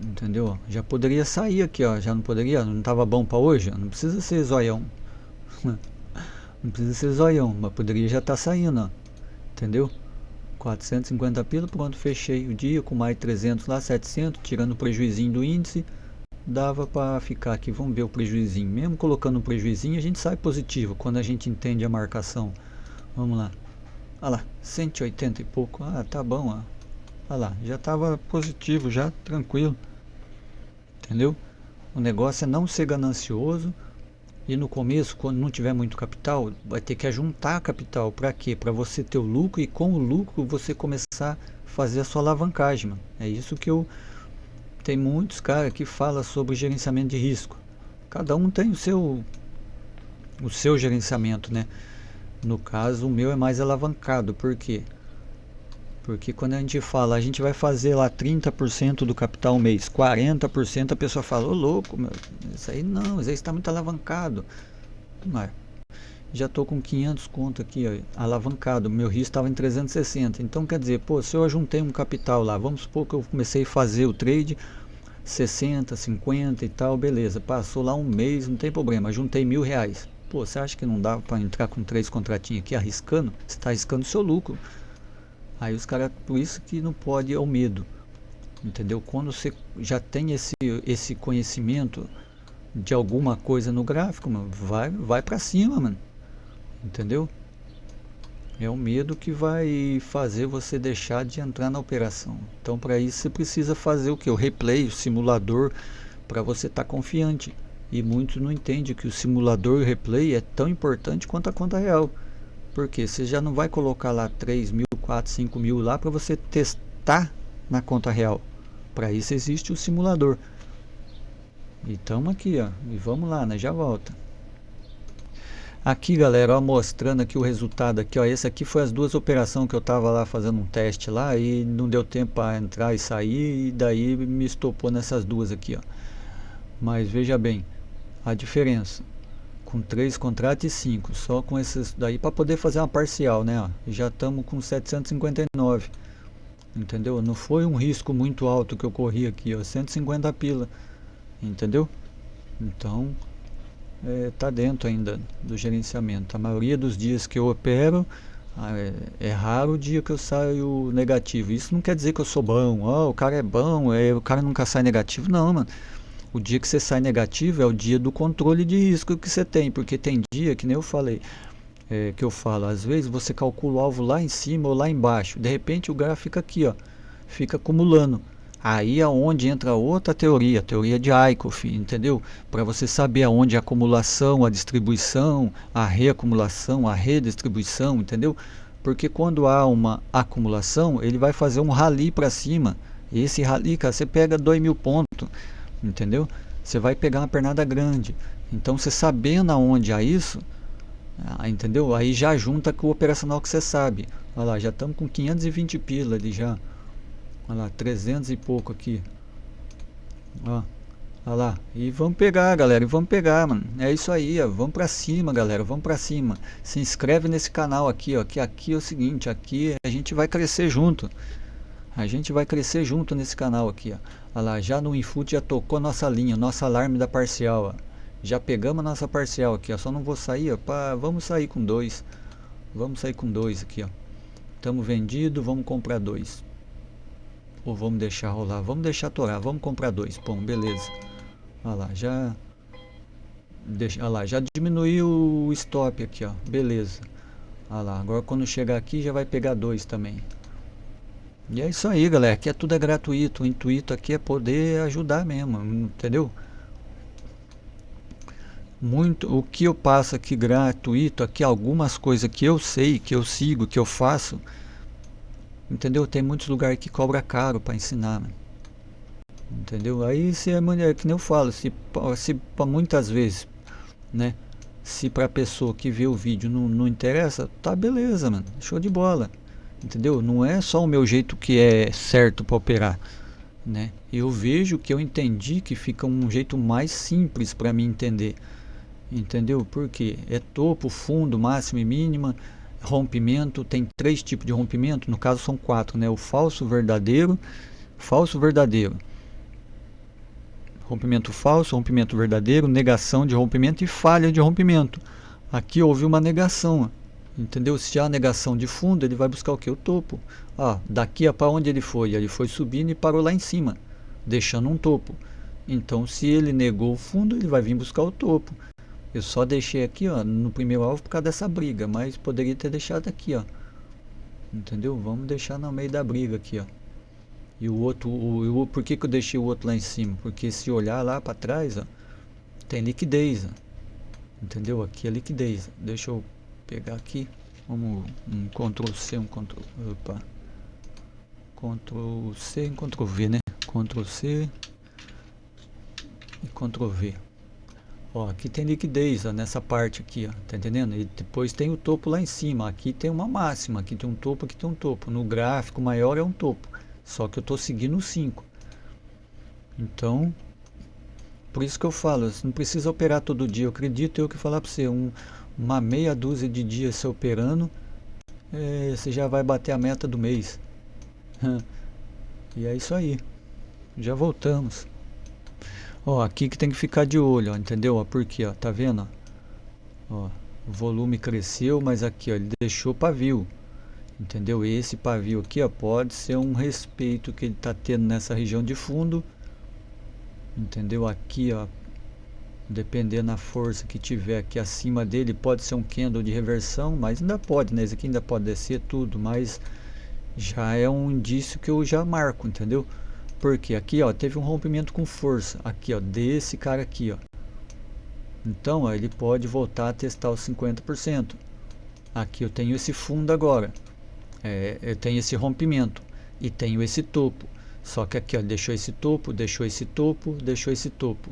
Speaker 1: Entendeu? Já poderia sair aqui, ó. Já não poderia? Não tava bom para hoje? Não precisa ser zoião. Não precisa ser zoião, mas poderia já estar saindo, ó. Entendeu? 450 pila, pronto, fechei o dia com mais 300 lá, 700, tirando o prejuizinho do índice, dava para ficar aqui. Vamos ver o prejuizinho. Mesmo colocando um prejuizinho, a gente sai positivo quando a gente entende a marcação. Vamos lá. Olha lá, 180 e pouco. Ah, tá bom, ó. Olha lá, já estava positivo, já tranquilo. Entendeu? O negócio é não ser ganancioso. E no começo, quando não tiver muito capital, vai ter que ajuntar capital. Para quê? Para você ter o lucro e com o lucro você começar a fazer a sua alavancagem, mano. É isso que eu... Tem muitos caras que falam sobre gerenciamento de risco. Cada um tem o seu gerenciamento, né? No caso, o meu é mais alavancado. Por quê? Porque quando a gente fala, a gente vai fazer lá 30% do capital mês, 40%, a pessoa fala, ô louco, meu, isso aí não, isso aí está muito alavancado. Mas já estou com 500 conto aqui, ó, alavancado, meu risco estava em 360. Então quer dizer, pô, se eu ajuntei um capital lá, vamos supor que eu comecei a fazer o trade 60, 50 e tal, beleza, passou lá um mês, não tem problema, juntei R$1.000. Pô, você acha que não dá para entrar com 3 contratinhos aqui arriscando? Você está arriscando o seu lucro. Aí os caras, por isso que não pode, é o medo, entendeu? Quando você já tem esse conhecimento de alguma coisa no gráfico, mano, vai para cima, mano, entendeu? É o medo que vai fazer você deixar de entrar na operação. Então para isso você precisa fazer o que? O replay, o simulador, para você estar confiante, E muitos não entendem que o simulador replay é tão importante quanto a conta real. Porque você já não vai colocar lá 3 mil, 4, 5 mil lá para você testar na conta real. Para isso existe o simulador. E estamos aqui, ó. E vamos lá, né? Já volta. Aqui, galera, ó, mostrando aqui o resultado aqui, ó. Esse aqui foi as duas operações que eu tava lá fazendo um teste lá e não deu tempo para entrar e sair, e daí me estopou nessas duas aqui, ó. Mas veja bem a diferença. Com 3 contratos e 5, só com esses daí para poder fazer uma parcial, né, ó. Já estamos com 759. Entendeu? Não foi um risco muito alto que eu corri aqui, ó, 150 pila. Entendeu? Então, tá dentro ainda do gerenciamento. A maioria dos dias que eu opero, é raro o dia que eu saio negativo. Isso não quer dizer que eu sou bom. O cara é bom, o cara nunca sai negativo. Não, mano. O dia que você sai negativo é o dia do controle de risco que você tem. Porque tem dia, que nem eu falei, que eu falo, às vezes você calcula o alvo lá em cima ou lá embaixo. De repente o gráfico fica aqui, ó, fica acumulando. Aí é onde entra outra teoria, a teoria de Aikoff, entendeu? Para você saber aonde a acumulação, a distribuição, a reacumulação, a redistribuição, entendeu? Porque quando há uma acumulação, ele vai fazer um rally para cima. E esse rally, cara, você pega 2.000 pontos, entendeu? Você vai pegar uma pernada grande. Então, você sabendo aonde há isso, entendeu? Aí já junta com o operacional que você sabe. Olha lá, já estamos com 520 pila ali já. Olha lá, 300 e pouco aqui. Ó, olha lá. E vamos pegar, galera. E vamos pegar, mano. É isso aí, ó. Vamos pra cima, galera. Vamos pra cima. Se inscreve nesse canal aqui, ó. Que aqui é o seguinte. Aqui a gente vai crescer junto. A gente vai crescer junto nesse canal aqui, ó. Olha lá, já no Infut já tocou nossa linha. Nosso alarme da parcial, ó. Já pegamos a nossa parcial aqui, ó. Só não vou sair, ó. Vamos sair com 2. Vamos sair com 2 aqui, ó. Estamos vendido. Vamos comprar 2. Ou vamos deixar rolar? Vamos deixar torar. Vamos comprar 2. Pô, beleza. Olha lá, olha lá, já diminuiu o stop aqui, ó. Beleza. Olha lá, agora quando chegar aqui já vai pegar 2 também. E é isso aí, galera. Aqui tudo é gratuito. O intuito aqui é poder ajudar mesmo, entendeu? Muito o que eu passo aqui gratuito, aqui algumas coisas que eu sei, que eu sigo, que eu faço. Entendeu? Tem muitos lugares que cobra caro para ensinar, né? Entendeu? Aí se é que nem eu falo, se muitas vezes, né? Se pra pessoa que vê o vídeo não interessa, tá beleza, mano. Show de bola. Entendeu? Não é só o meu jeito que é certo para operar, né? Eu vejo que eu entendi que fica um jeito mais simples para mim entender. Entendeu? Porque é topo, fundo, máximo e mínima. Rompimento, tem 3 tipos de rompimento, no caso são 4, né? O falso verdadeiro, rompimento falso, rompimento verdadeiro, negação de rompimento e falha de rompimento. Aqui houve uma negação, entendeu? Se há negação de fundo, ele vai buscar o que? O topo. Daqui para onde ele foi? Ele foi subindo e parou lá em cima, deixando um topo. Então se ele negou o fundo, ele vai vir buscar o topo. Eu só deixei aqui, ó, no primeiro alvo por causa dessa briga, mas poderia ter deixado aqui, ó. Entendeu? Vamos deixar no meio da briga aqui, ó. E o outro, por que que eu deixei o outro lá em cima? Porque se olhar lá para trás, ó, tem liquidez, ó. Entendeu? Aqui é liquidez. Deixa eu pegar aqui. Vamos um Ctrl C, Ctrl C e Ctrl V, né? Ctrl C e Ctrl V. Ó, aqui tem liquidez, ó, nessa parte aqui, ó, tá entendendo? E depois tem o topo lá em cima. Aqui tem uma máxima, aqui tem um topo, aqui tem um topo. No gráfico maior é um topo, só que eu tô seguindo o 5. Então, por isso que eu falo, você não precisa operar todo dia. Eu acredito eu que falar para você, uma meia dúzia de dias você operando, você já vai bater a meta do mês. E é isso aí. Já voltamos. Ó, aqui que tem que ficar de olho, ó, entendeu? Ó, por quê? Ó, tá vendo? Ó, o volume cresceu, mas aqui, ó, ele deixou pavio. Entendeu? Esse pavio aqui, ó, pode ser um respeito que ele tá tendo nessa região de fundo. Entendeu? Aqui, ó, dependendo da força que tiver aqui acima dele, pode ser um candle de reversão, mas ainda pode, né? Esse aqui ainda pode descer tudo, mas já é um indício que eu já marco, entendeu? Porque aqui, ó, teve um rompimento com força. Aqui, ó, desse cara aqui, ó. Então ó, ele pode voltar a testar os 50%. Aqui eu tenho esse fundo agora, eu tenho esse rompimento e tenho esse topo. Só que aqui ó, deixou esse topo, deixou esse topo, deixou esse topo,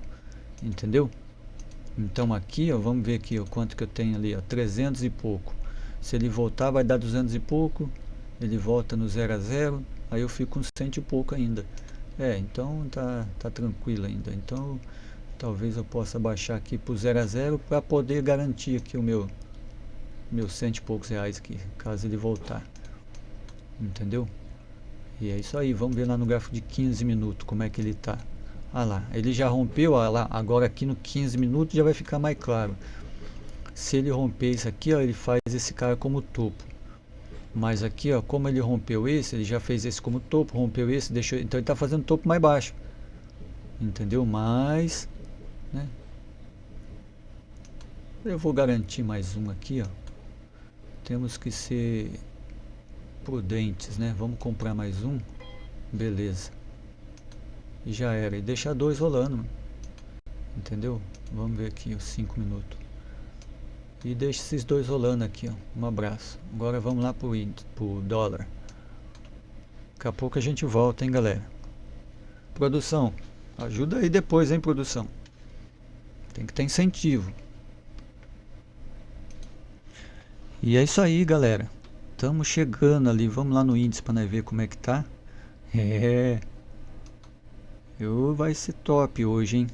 Speaker 1: entendeu? Então aqui ó, vamos ver aqui ó, quanto que eu tenho ali ó, 300 e pouco. Se ele voltar vai dar 200 e pouco, ele volta no 0 a 0, aí eu fico com 100 e pouco ainda. Então tá tranquilo ainda. Então talvez eu possa baixar aqui pro 0 a 0 para poder garantir aqui o meus 100 e poucos reais aqui, caso ele voltar, entendeu? E é isso aí, vamos ver lá no gráfico de 15 minutos como é que ele tá. Ah lá, ele já rompeu, ó lá, agora aqui no 15 minutos já vai ficar mais claro. Se ele romper isso aqui, ó, ele faz esse cara como topo. Mas aqui, ó, como ele rompeu esse, ele já fez esse como topo, rompeu esse, deixou, então ele tá fazendo topo mais baixo. Entendeu? Mas, né? Eu vou garantir mais um aqui, ó. Temos que ser prudentes, né? Vamos comprar mais um. Beleza. E já era. E deixar dois rolando. Entendeu? Vamos ver aqui os 5 minutos. E deixa esses dois rolando aqui, ó. Um abraço. Agora vamos lá pro dólar. Daqui a pouco a gente volta, hein, galera. Produção. Ajuda aí depois, hein, produção. Tem que ter incentivo. E é isso aí, galera. Estamos chegando ali. Vamos lá no índice para nós ver como é que tá. Vai ser top hoje, hein?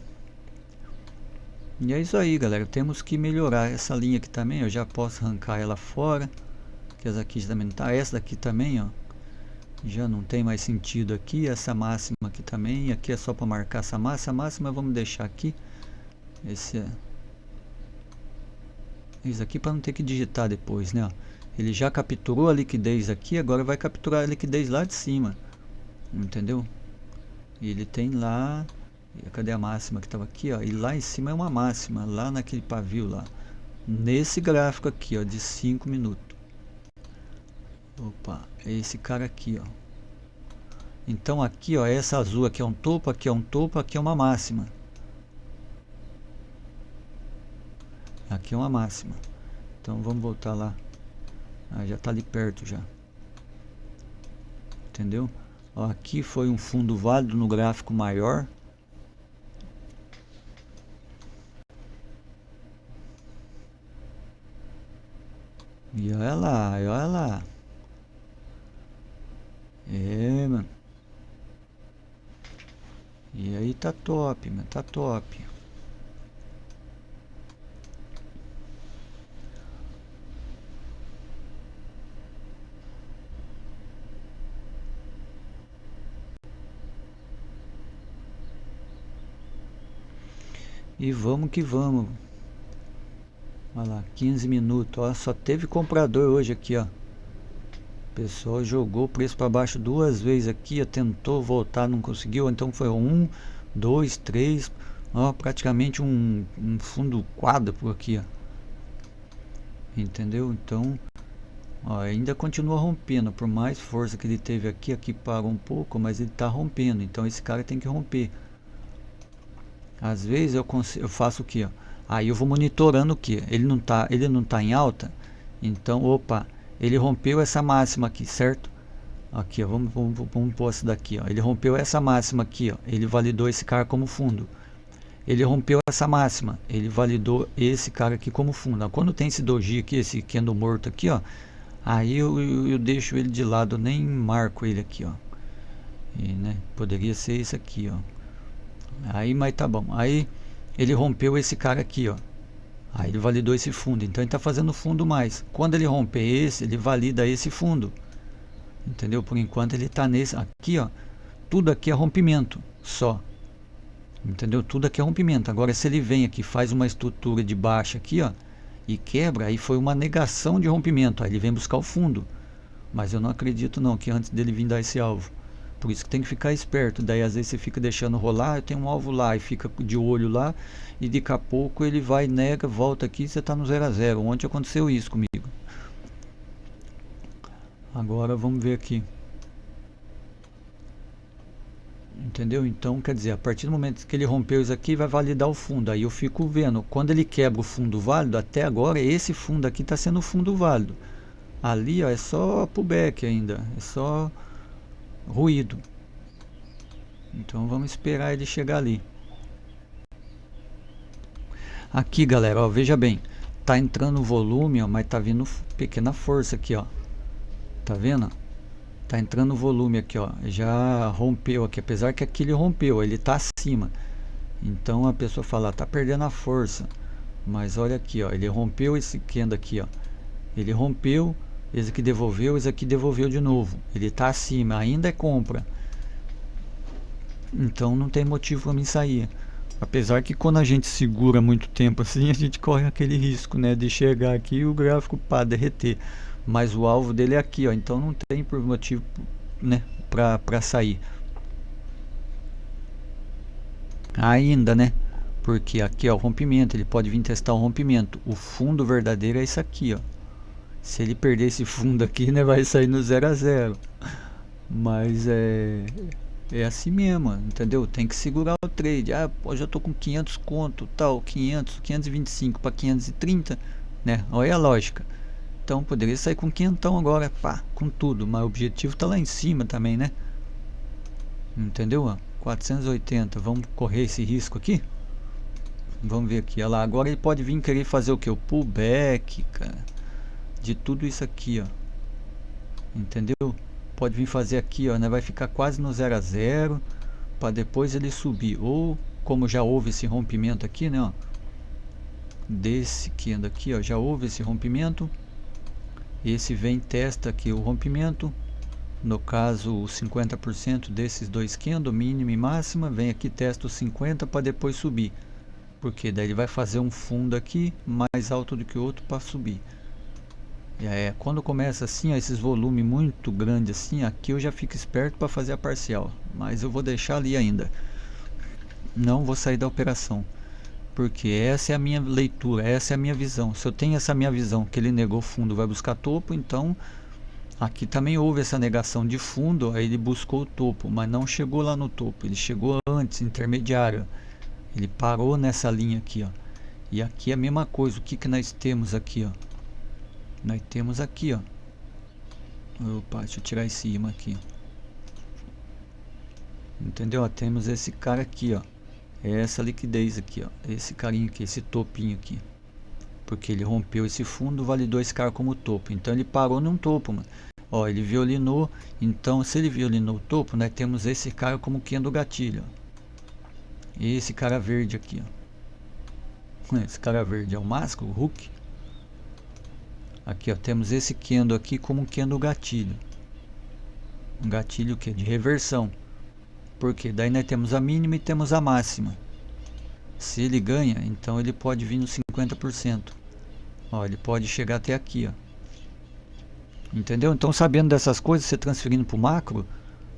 Speaker 1: E é isso aí, galera. Temos que melhorar essa linha aqui também. Eu já posso arrancar ela fora. Que essa aqui também não tá. Essa daqui também, ó. Já não tem mais sentido aqui. Essa máxima aqui também. Aqui é só para marcar essa máxima. A máxima vamos deixar aqui. Isso aqui para não ter que digitar depois, né? Ó. Ele já capturou a liquidez aqui, agora vai capturar a liquidez lá de cima. Entendeu? E ele tem lá... Cadê a máxima que estava aqui, ó? E lá em cima é uma máxima, lá naquele pavio lá. Nesse gráfico aqui, ó, de 5 minutos. Opa, é esse cara aqui, ó. Então aqui, ó, essa azul aqui é um topo, aqui é um topo, aqui é uma máxima. Aqui é uma máxima. Então vamos voltar lá. Já tá ali perto já. Entendeu? Ó, aqui foi um fundo válido no gráfico maior. E olha lá, e olha lá. Mano. E aí tá top, mano, tá top. E vamos que vamos. Olha lá, 15 minutos, ó, só teve comprador hoje aqui, ó. O pessoal jogou o preço para baixo duas vezes aqui, ó, tentou voltar, não conseguiu, então foi 1, 2, 3, ó, praticamente um fundo quádruplo aqui, ó. Entendeu? Então, ó, ainda continua rompendo, por mais força que ele teve aqui, aqui parou um pouco, mas ele tá rompendo, então esse cara tem que romper. Às vezes eu faço o que, ó? Aí eu vou monitorando o que? Ele não tá em alta, então, opa, ele rompeu essa máxima aqui, certo? Aqui, ó, vamos pôr essa daqui, ó. Ele rompeu essa máxima aqui, ó. Ele validou esse cara como fundo. Ele rompeu essa máxima, ele validou esse cara aqui como fundo. Quando tem esse doji aqui, esse candle morto aqui, ó, aí eu deixo ele de lado, eu nem marco ele aqui, ó. E, né, poderia ser esse aqui, ó. Aí, mas tá bom. Aí ele rompeu esse cara aqui, ó. Aí ele validou esse fundo. Então ele está fazendo fundo mais. Quando ele romper esse, ele valida esse fundo. Entendeu? Por enquanto ele está nesse. Aqui, ó. Tudo aqui é rompimento só. Entendeu? Tudo aqui é rompimento. Agora se ele vem aqui, faz uma estrutura de baixa aqui, ó. E quebra, aí foi uma negação de rompimento. Aí ele vem buscar o fundo. Mas eu não acredito não que antes dele vir dar esse alvo. Por isso que tem que ficar esperto. Daí às vezes você fica deixando rolar, eu tenho um alvo lá e fica de olho lá. E daqui a pouco ele vai, nega, volta aqui e você está no 0 a 0. Ontem aconteceu isso comigo. Agora vamos ver aqui. Entendeu? Então, quer dizer, a partir do momento que ele rompeu isso aqui, vai validar o fundo. Aí eu fico vendo, quando ele quebra o fundo válido, até agora esse fundo aqui está sendo o fundo válido. Ali, ó, é só pullback ainda, é só ruído. Então vamos esperar ele chegar ali. Aqui, galera, ó, veja bem, tá entrando volume, ó, mas tá vindo pequena força aqui, ó. Tá vendo? Tá entrando volume aqui, ó. Já rompeu aqui, apesar que aqui ele rompeu, ele tá acima. Então a pessoa fala, tá perdendo a força. Mas olha aqui, ó, ele rompeu esse candle aqui, ó. Ele rompeu, esse aqui devolveu de novo. Ele tá acima, ainda é compra. Então não tem motivo para mim sair. Apesar que quando a gente segura muito tempo assim, a gente corre aquele risco, né, de chegar aqui e o gráfico para derreter. Mas o alvo dele é aqui, ó, então não tem por motivo, né, para sair. Ainda, né? Porque aqui ó, o rompimento, ele pode vir testar o rompimento. O fundo verdadeiro é isso aqui, ó. Se ele perder esse fundo aqui, né, vai sair no 0 a 0. Mas é assim mesmo, entendeu? Tem que segurar o trade. Ah, pô, já tô com 500 conto, tal, 525 para 530, né? Olha a lógica. Então poderia sair com 500 agora, pá, com tudo, mas o objetivo tá lá em cima também, né? Entendeu? 480, vamos correr esse risco aqui? Vamos ver aqui, olha lá, agora ele pode vir querer fazer o que? O pullback, cara, de tudo isso aqui, ó. Entendeu? Pode vir fazer aqui, ó, né? Vai ficar quase no 0 a 0 para depois ele subir. Ou como já houve esse rompimento aqui, né? Ó, desse candle aqui, ó, já houve esse rompimento. Esse vem testa aqui o rompimento. No caso, o 50% desses dois candles, mínima e máxima, vem aqui testa os 50 para depois subir. Porque daí ele vai fazer um fundo aqui mais alto do que o outro para subir. Quando começa assim, ó, esses volumes muito grandes assim, aqui eu já fico esperto para fazer a parcial, mas eu vou deixar ali ainda, não vou sair da operação, porque essa é a minha leitura, essa é a minha visão. Se eu tenho essa minha visão que ele negou fundo, vai buscar topo, então aqui também houve essa negação de fundo, aí ele buscou o topo, mas não chegou lá no topo, ele chegou antes, intermediário, ele parou nessa linha aqui, ó. E aqui é a mesma coisa. O que que nós temos aqui, ó? Nós temos aqui, ó. Opa, deixa eu tirar esse imã aqui. Entendeu? Ó, temos esse cara aqui, ó. É essa liquidez aqui, ó. Esse carinha aqui, esse topinho aqui. Porque ele rompeu esse fundo, validou esse cara como topo. Então ele parou num topo, mano. Ó, ele violinou. Então, se ele violinou o topo, nós temos esse cara como candle gatilho, ó. Esse cara verde aqui, ó. Esse cara verde é o máscara, o Hulk. Aqui, ó, temos esse candle aqui como um candle gatilho. Um gatilho que de reversão. Porque daí nós temos a mínima e temos a máxima. Se ele ganha, então ele pode vir no 50%. Ó, ele pode chegar até aqui, ó. Entendeu? Então, sabendo dessas coisas, você transferindo para o macro,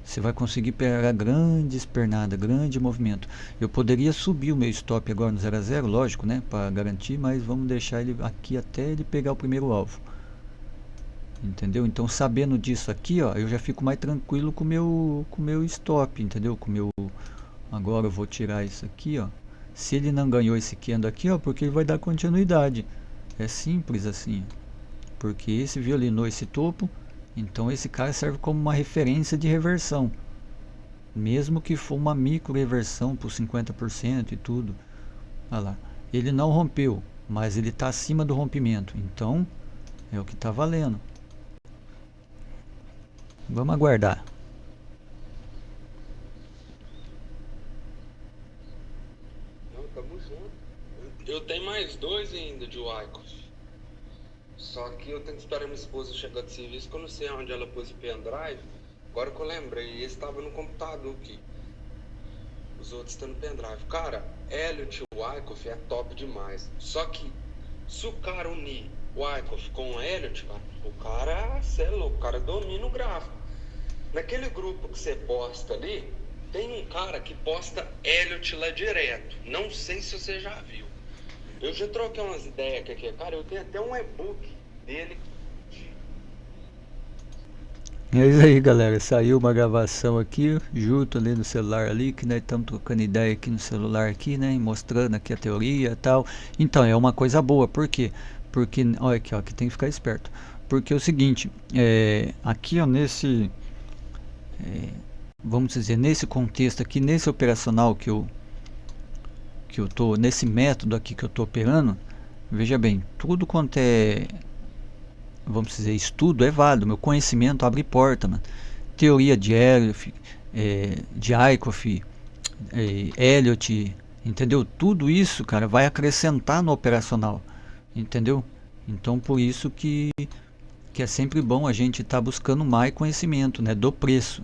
Speaker 1: você vai conseguir pegar grandes pernadas, grande movimento. Eu poderia subir o meu stop agora no 0 a 0, lógico, né, para garantir, mas vamos deixar ele aqui até ele pegar o primeiro alvo. Entendeu? Então, sabendo disso aqui, ó, eu já fico mais tranquilo com o meu stop, entendeu? Agora eu vou tirar isso aqui, ó. Se ele não ganhou esse candle aqui, ó, porque ele vai dar continuidade. É simples assim. Porque esse violinou esse topo, então esse cara serve como uma referência de reversão. Mesmo que for uma micro reversão por 50% e tudo. Olha lá. Ele não rompeu, mas ele está acima do rompimento. Então, é o que está valendo. Vamos aguardar.
Speaker 2: Não, tamo junto. Eu tenho mais dois ainda de Wyckoff. Só que eu tenho que esperar minha esposa chegar de serviço, que eu não sei onde ela pôs o pendrive. Agora que eu lembrei, esse estava no computador aqui. Os outros estão no pendrive. Cara, Elliott e Wyckoff é top demais. Só que, se o cara unir Wyckoff com Elliott, cara, o cara, cê é louco, o cara domina o gráfico. Naquele grupo que você posta ali, tem um cara que posta Elliott lá direto. Não sei se você já viu. Eu já troquei umas ideias aqui, cara, eu tenho até um e-book dele.
Speaker 1: É isso aí, galera. Saiu uma gravação aqui, junto ali no celular ali, que nós estamos trocando ideia aqui no celular aqui, né? E mostrando aqui a teoria e tal. Então, é uma coisa boa. Por quê? Porque, olha aqui, ó, que tem que ficar esperto. Porque é o seguinte, aqui, ó, vamos dizer, nesse contexto aqui, nesse operacional que eu tô, nesse método aqui que eu tô operando, veja bem, tudo quanto é, vamos dizer, estudo é válido, meu conhecimento abre porta, mano. Teoria de de Aikoff, Elliott, entendeu? Tudo isso, cara, vai acrescentar no operacional, entendeu? Então, por isso que é sempre bom a gente estar buscando mais conhecimento, né, do preço.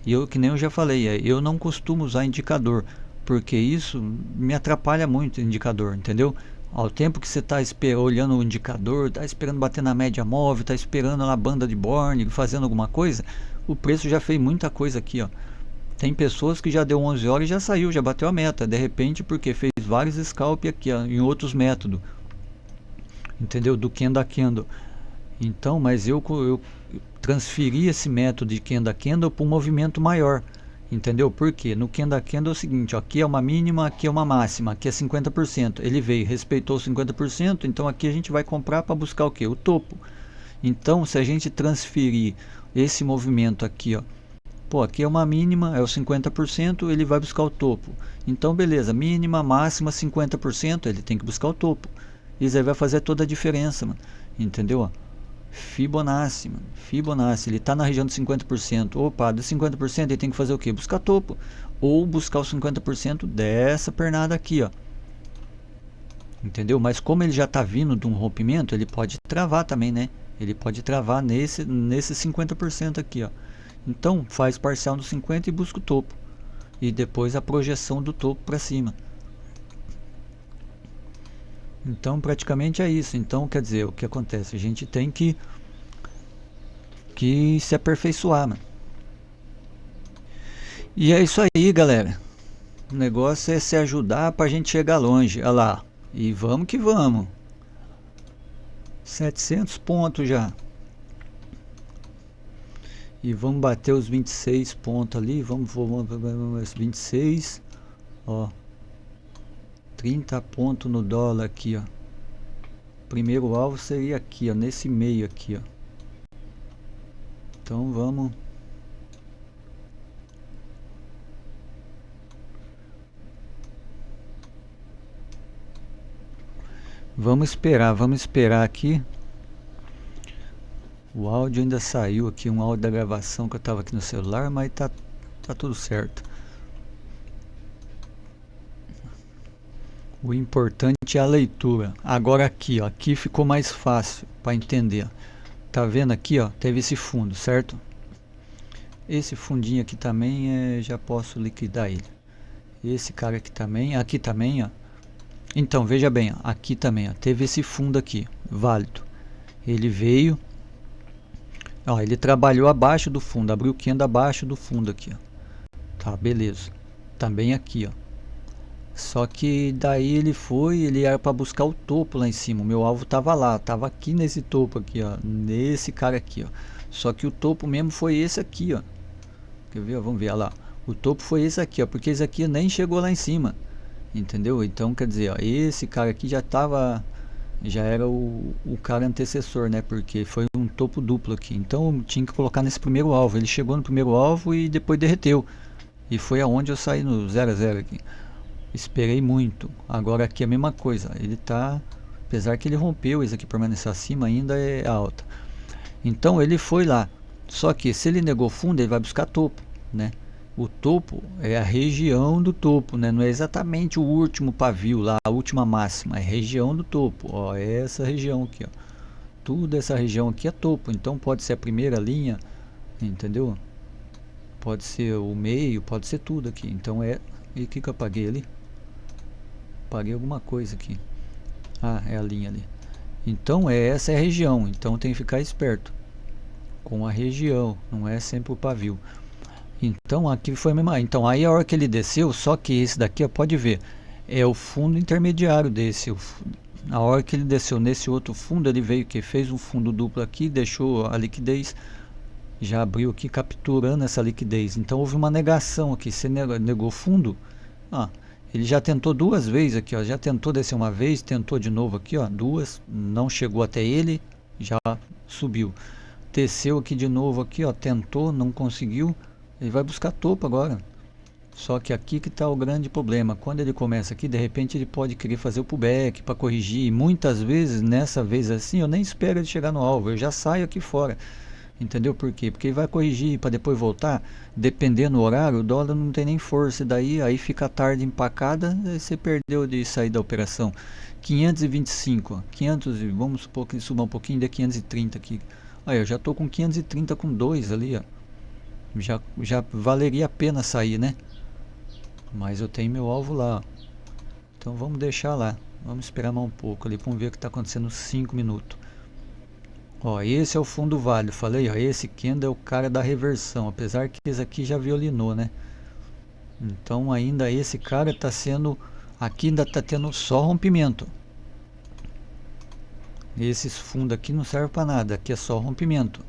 Speaker 1: E eu, que nem eu já falei, eu não costumo usar indicador, porque isso me atrapalha muito, indicador, entendeu? Ao tempo que você está olhando o indicador, está esperando bater na média móvel, está esperando na banda de Born, fazendo alguma coisa, o preço já fez muita coisa aqui, ó. Tem pessoas que já deu 11 horas e já saiu, já bateu a meta, de repente, porque fez vários scalp aqui, ó, em outros métodos, entendeu? Do candle a candle. Então, mas eu transferi esse método de candle a candle para um movimento maior, entendeu? Por quê? No candle a candle é o seguinte, ó, aqui é uma mínima, aqui é uma máxima, aqui é 50%. Ele veio, respeitou 50%, então aqui a gente vai comprar para buscar o quê? O topo. Então, se a gente transferir esse movimento aqui, ó, pô, aqui é uma mínima, é o 50%, ele vai buscar o topo. Então, beleza, mínima, máxima, 50%, ele tem que buscar o topo. Isso aí vai fazer toda a diferença, mano. Entendeu? Fibonacci, mano. Fibonacci, ele está na região de 50%. Opa, dos 50% ele tem que fazer o quê? Buscar topo. Ou buscar os 50% dessa pernada aqui, ó. Entendeu? Mas como ele já está vindo de um rompimento, ele pode travar também, né? Ele pode travar nesse 50% aqui, ó. Então, faz parcial no 50% e busca o topo. E depois a projeção do topo para cima. Então, praticamente é isso. Então, quer dizer, o que acontece? A gente tem que se aperfeiçoar, mano. E é isso aí, galera. O negócio é se ajudar pra gente chegar longe. Olha lá. E vamos que vamos. 700 pontos já. E vamos bater os 26 pontos ali. Vamos 26. Ó. 30 pontos no dólar aqui, ó. Primeiro alvo seria aqui, ó, nesse meio aqui, ó. Então vamos esperar aqui. O áudio ainda saiu aqui, um áudio da gravação que eu tava aqui no celular, mas tá tudo certo. O importante é a leitura. Agora aqui, ó, aqui ficou mais fácil para entender. Tá vendo aqui, ó, teve esse fundo, certo? Esse fundinho aqui também já posso liquidar ele. Esse cara aqui também, ó. Então, veja bem, ó, aqui também, ó, teve esse fundo aqui, válido. Ele veio, ó, ele trabalhou abaixo do fundo, abriu o candle abaixo do fundo aqui, ó. Tá, beleza. Também aqui, ó. Só que daí ele era para buscar o topo lá em cima. O meu alvo tava lá, tava aqui nesse topo aqui, ó, nesse cara aqui, ó. Só que o topo mesmo foi esse aqui, ó. Quer ver? Vamos ver, olha lá. O topo foi esse aqui, ó, porque esse aqui nem chegou lá em cima. Entendeu? Então, quer dizer, ó, esse cara aqui já era o cara antecessor, né? Porque foi um topo duplo aqui. Então, tinha que colocar nesse primeiro alvo. Ele chegou no primeiro alvo e depois derreteu. E foi aonde eu saí no 0 a 0 aqui. Esperei muito. Agora aqui é a mesma coisa. Ele tá, apesar que ele rompeu, esse aqui permaneceu acima, ainda é alta. Então ele foi lá. Só que se ele negou fundo, ele vai buscar topo, né? O topo é a região do topo, né? Não é exatamente o último pavio lá, a última máxima, é a região do topo. Ó, é essa região aqui, ó. Tudo essa região aqui é topo. Então pode ser a primeira linha, entendeu? Pode ser o meio, pode ser tudo aqui. Então é. E o que eu apaguei ali? Paguei alguma coisa aqui. Ah, é a linha ali. Então essa é a região. Então tem que ficar esperto com a região, não é sempre o pavio. Então aqui foi a mesma. Então aí a hora que ele desceu, só que esse daqui, ó, pode ver, é o fundo intermediário desse. A hora que ele desceu nesse outro fundo, ele veio que fez um fundo duplo aqui, deixou a liquidez já abriu aqui capturando essa liquidez. Então houve uma negação aqui. Se negou fundo, ó, ele já tentou duas vezes aqui, ó, já tentou descer uma vez, tentou de novo aqui, ó, duas, não chegou até ele, já subiu. Desceu aqui de novo aqui, ó, tentou, não conseguiu, ele vai buscar topo agora. Só que aqui que está o grande problema. Quando ele começa aqui, de repente ele pode querer fazer o pullback para corrigir. E muitas vezes, nessa vez assim, eu nem espero ele chegar no alvo, eu já saio aqui fora. Entendeu por quê? Porque ele vai corrigir para depois voltar. Dependendo do horário, o dólar não tem nem força. E daí aí fica tarde empacada, aí você perdeu de sair da operação. 525, 500, vamos supor que ele suba um pouquinho, de 530 aqui. Aí eu já estou com 530 com 2 ali, ó. Já valeria a pena sair, né? Mas eu tenho meu alvo lá, ó. Então vamos deixar lá. Vamos esperar mais um pouco ali. Vamos ver o que está acontecendo nos 5 minutos. Ó, esse é o fundo válido. Falei, ó, esse candle é o cara da reversão. Apesar que esse aqui já violinou, né? Então ainda esse cara está sendo... Aqui ainda está tendo só rompimento. Esses fundos aqui não servem para nada. Aqui é só rompimento.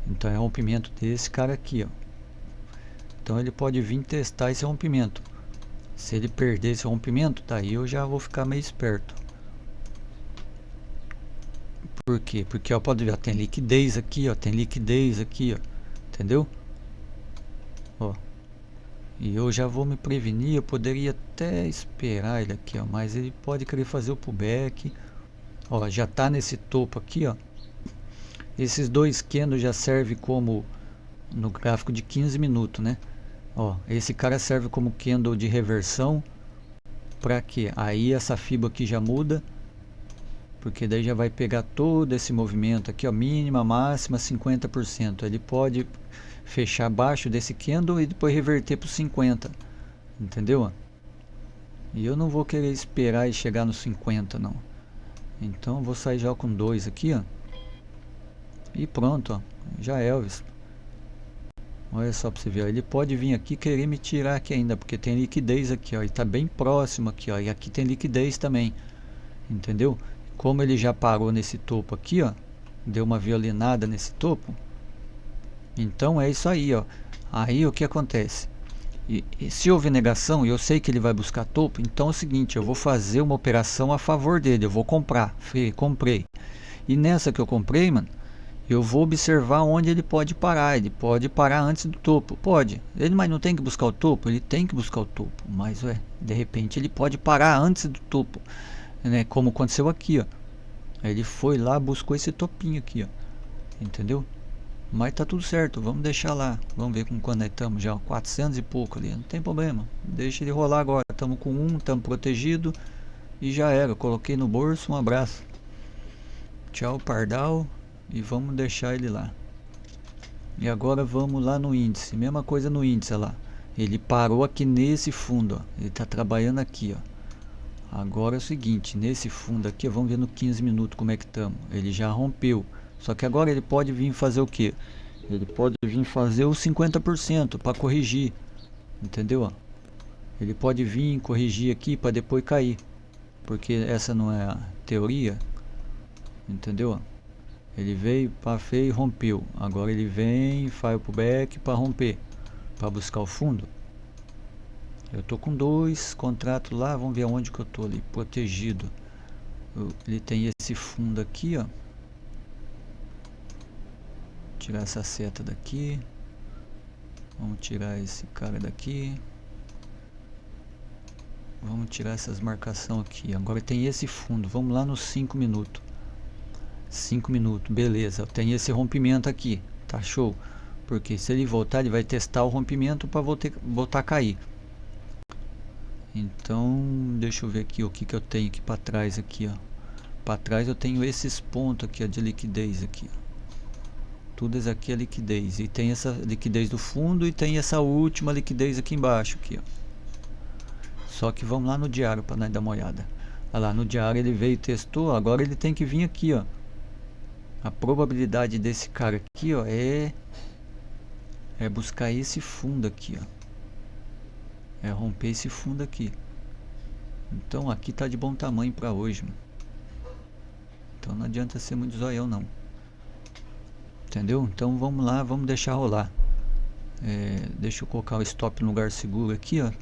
Speaker 1: Então é rompimento desse cara aqui, ó. Então ele pode vir testar esse rompimento. Se ele perder esse rompimento, daí eu já vou ficar meio esperto. Por quê? Porque ó, pode ver, ó, tem liquidez aqui, ó, tem liquidez aqui, ó. Entendeu? Ó. E eu já vou me prevenir, eu poderia até esperar ele aqui, ó, mas ele pode querer fazer o pullback. Ó, já tá nesse topo aqui, ó. Esses dois candles já servem como no gráfico de 15 minutos, né? Ó, esse cara serve como candle de reversão. Para quê? Aí essa fibra aqui já muda, porque daí já vai pegar todo esse movimento aqui, ó, mínima, máxima, 50%. Ele pode fechar abaixo desse candle e depois reverter para 50, entendeu? E eu não vou querer esperar ele chegar nos 50, não. Então eu vou sair já com 2 aqui, ó. E pronto, ó, já é, Elvis. Olha só para você ver, ó. Ele pode vir aqui querer me tirar aqui ainda, porque tem liquidez aqui, ó, e tá bem próximo aqui, ó, e aqui tem liquidez também, entendeu? Como ele já parou nesse topo aqui, ó, deu uma violinada nesse topo, então é isso aí, ó. Aí o que acontece? E se houve negação e eu sei que ele vai buscar topo, então é o seguinte, eu vou fazer uma operação a favor dele, eu vou comprar, comprei. E nessa que eu comprei, mano, eu vou observar onde ele pode parar. Ele pode parar antes do topo, pode. Ele, mas não tem que buscar o topo? Ele tem que buscar o topo, mas de repente ele pode parar antes do topo, né? Como aconteceu aqui, ó. Ele foi lá, buscou esse topinho aqui, ó. Entendeu? Mas tá tudo certo, vamos deixar lá. Vamos ver com quando nós estamos já, 400 e pouco ali. Não tem problema, deixa ele rolar agora. Estamos com um, estamos protegido. E já era, coloquei no bolso, um abraço. Tchau, pardal. E vamos deixar ele lá. E agora vamos lá no índice. Mesma coisa no índice, olha lá. Ele parou aqui nesse fundo, ó. Ele está trabalhando aqui, ó. Agora é o seguinte, nesse fundo aqui, vamos ver no 15 minutos como é que estamos. Ele já rompeu. Só que agora ele pode vir fazer o que? Ele pode vir fazer os 50% para corrigir. Entendeu? Ele pode vir corrigir aqui para depois cair. Porque essa não é a teoria. Entendeu? Ele veio, fez e rompeu. Agora ele vem e faz o pullback para romper, para buscar o fundo. Eu tô com 2 contratos lá, vamos ver onde que eu tô ali, protegido. Ele tem esse fundo aqui, ó. Tirar essa seta daqui. Vamos tirar esse cara daqui. Vamos tirar essas marcações aqui. Agora tem esse fundo, vamos lá nos 5 minutos. 5 minutos, beleza, tem esse rompimento aqui, tá show, porque se ele voltar ele vai testar o rompimento para voltar a cair. Então deixa eu ver aqui o que eu tenho aqui para trás aqui, ó. Para trás eu tenho esses pontos aqui, ó, de liquidez aqui, ó. Tudo isso aqui é liquidez, e tem essa liquidez do fundo e tem essa última liquidez aqui embaixo aqui, ó. Só que vamos lá no diário para nós dar uma olhada. Olha lá, no diário ele veio e testou, agora ele tem que vir aqui, ó. A probabilidade desse cara aqui, ó, é buscar esse fundo aqui, ó. É romper esse fundo aqui. Então aqui tá de bom tamanho para hoje, mano. Então não adianta ser muito zoião não. Entendeu? Então vamos lá, vamos deixar rolar. Deixa eu colocar o stop no lugar seguro aqui, ó.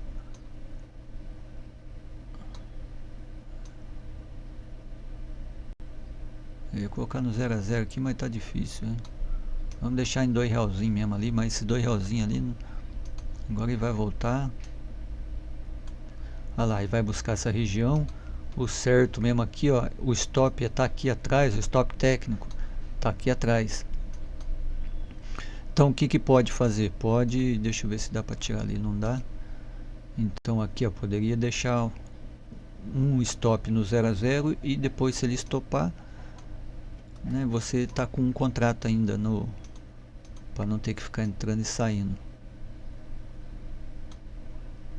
Speaker 1: Eu ia colocar no 0 a 0 aqui, mas tá difícil, né? Vamos deixar em R$2 mesmo ali, mas esse R$2 ali, agora ele vai voltar. Olha lá, ele vai buscar essa região. O certo mesmo aqui, ó, o stop está aqui atrás, o stop técnico está aqui atrás. Então o que que pode fazer? Pode, deixa eu ver se dá para tirar ali, não dá. Então aqui, ó, poderia deixar um stop no 0 a 0 e depois, se ele estopar, né, você tá com um contrato ainda no, para não ter que ficar entrando e saindo.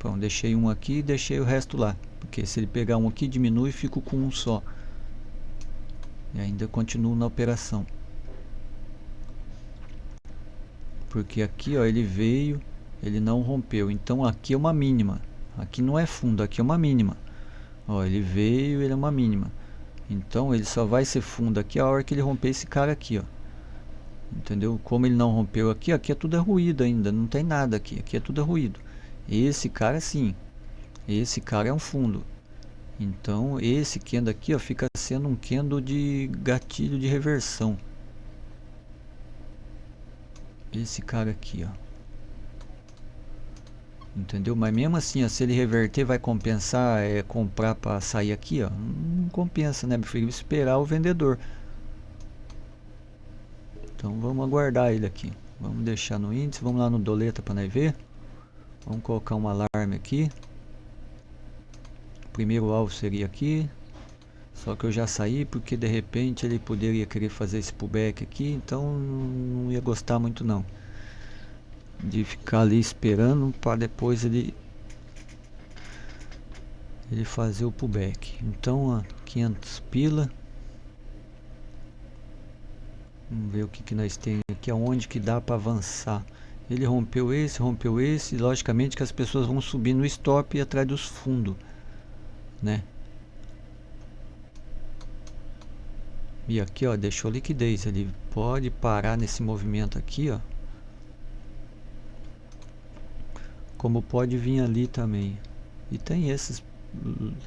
Speaker 1: Bom, deixei um aqui e deixei o resto lá, porque se ele pegar um aqui, diminui e fico com um só. E ainda continuo na operação. Porque aqui, ó, ele veio, ele não rompeu. Então aqui é uma mínima. Aqui não é fundo, aqui é uma mínima. Ó, ele veio, ele é uma mínima. Então ele só vai ser fundo aqui a hora que ele romper esse cara aqui, ó. Entendeu? Como ele não rompeu aqui, aqui é tudo ruído ainda, não tem nada aqui. Aqui é tudo ruído. Esse cara sim, esse cara é um fundo. Então esse candle aqui, ó, fica sendo um candle de gatilho de reversão. Esse cara aqui, ó. Entendeu? Mas mesmo assim, ó, se ele reverter, vai compensar comprar para sair aqui, ó. Não compensa, né? Prefiro esperar o vendedor. Então vamos aguardar ele aqui. Vamos deixar no índice, vamos lá no doleta para nós ver. Vamos colocar um alarme aqui. O primeiro alvo seria aqui. Só que eu já saí porque de repente ele poderia querer fazer esse pullback aqui. Então não ia gostar muito não de ficar ali esperando para depois ele fazer o pullback. Então, ó, 500 pila. Vamos ver o que nós temos aqui, aonde que dá para avançar. Ele rompeu esse, logicamente que as pessoas vão subir no stop e atrás dos fundos, né? E aqui, ó, deixou liquidez, ele pode parar nesse movimento aqui, ó. Como pode vir ali também. E tem esses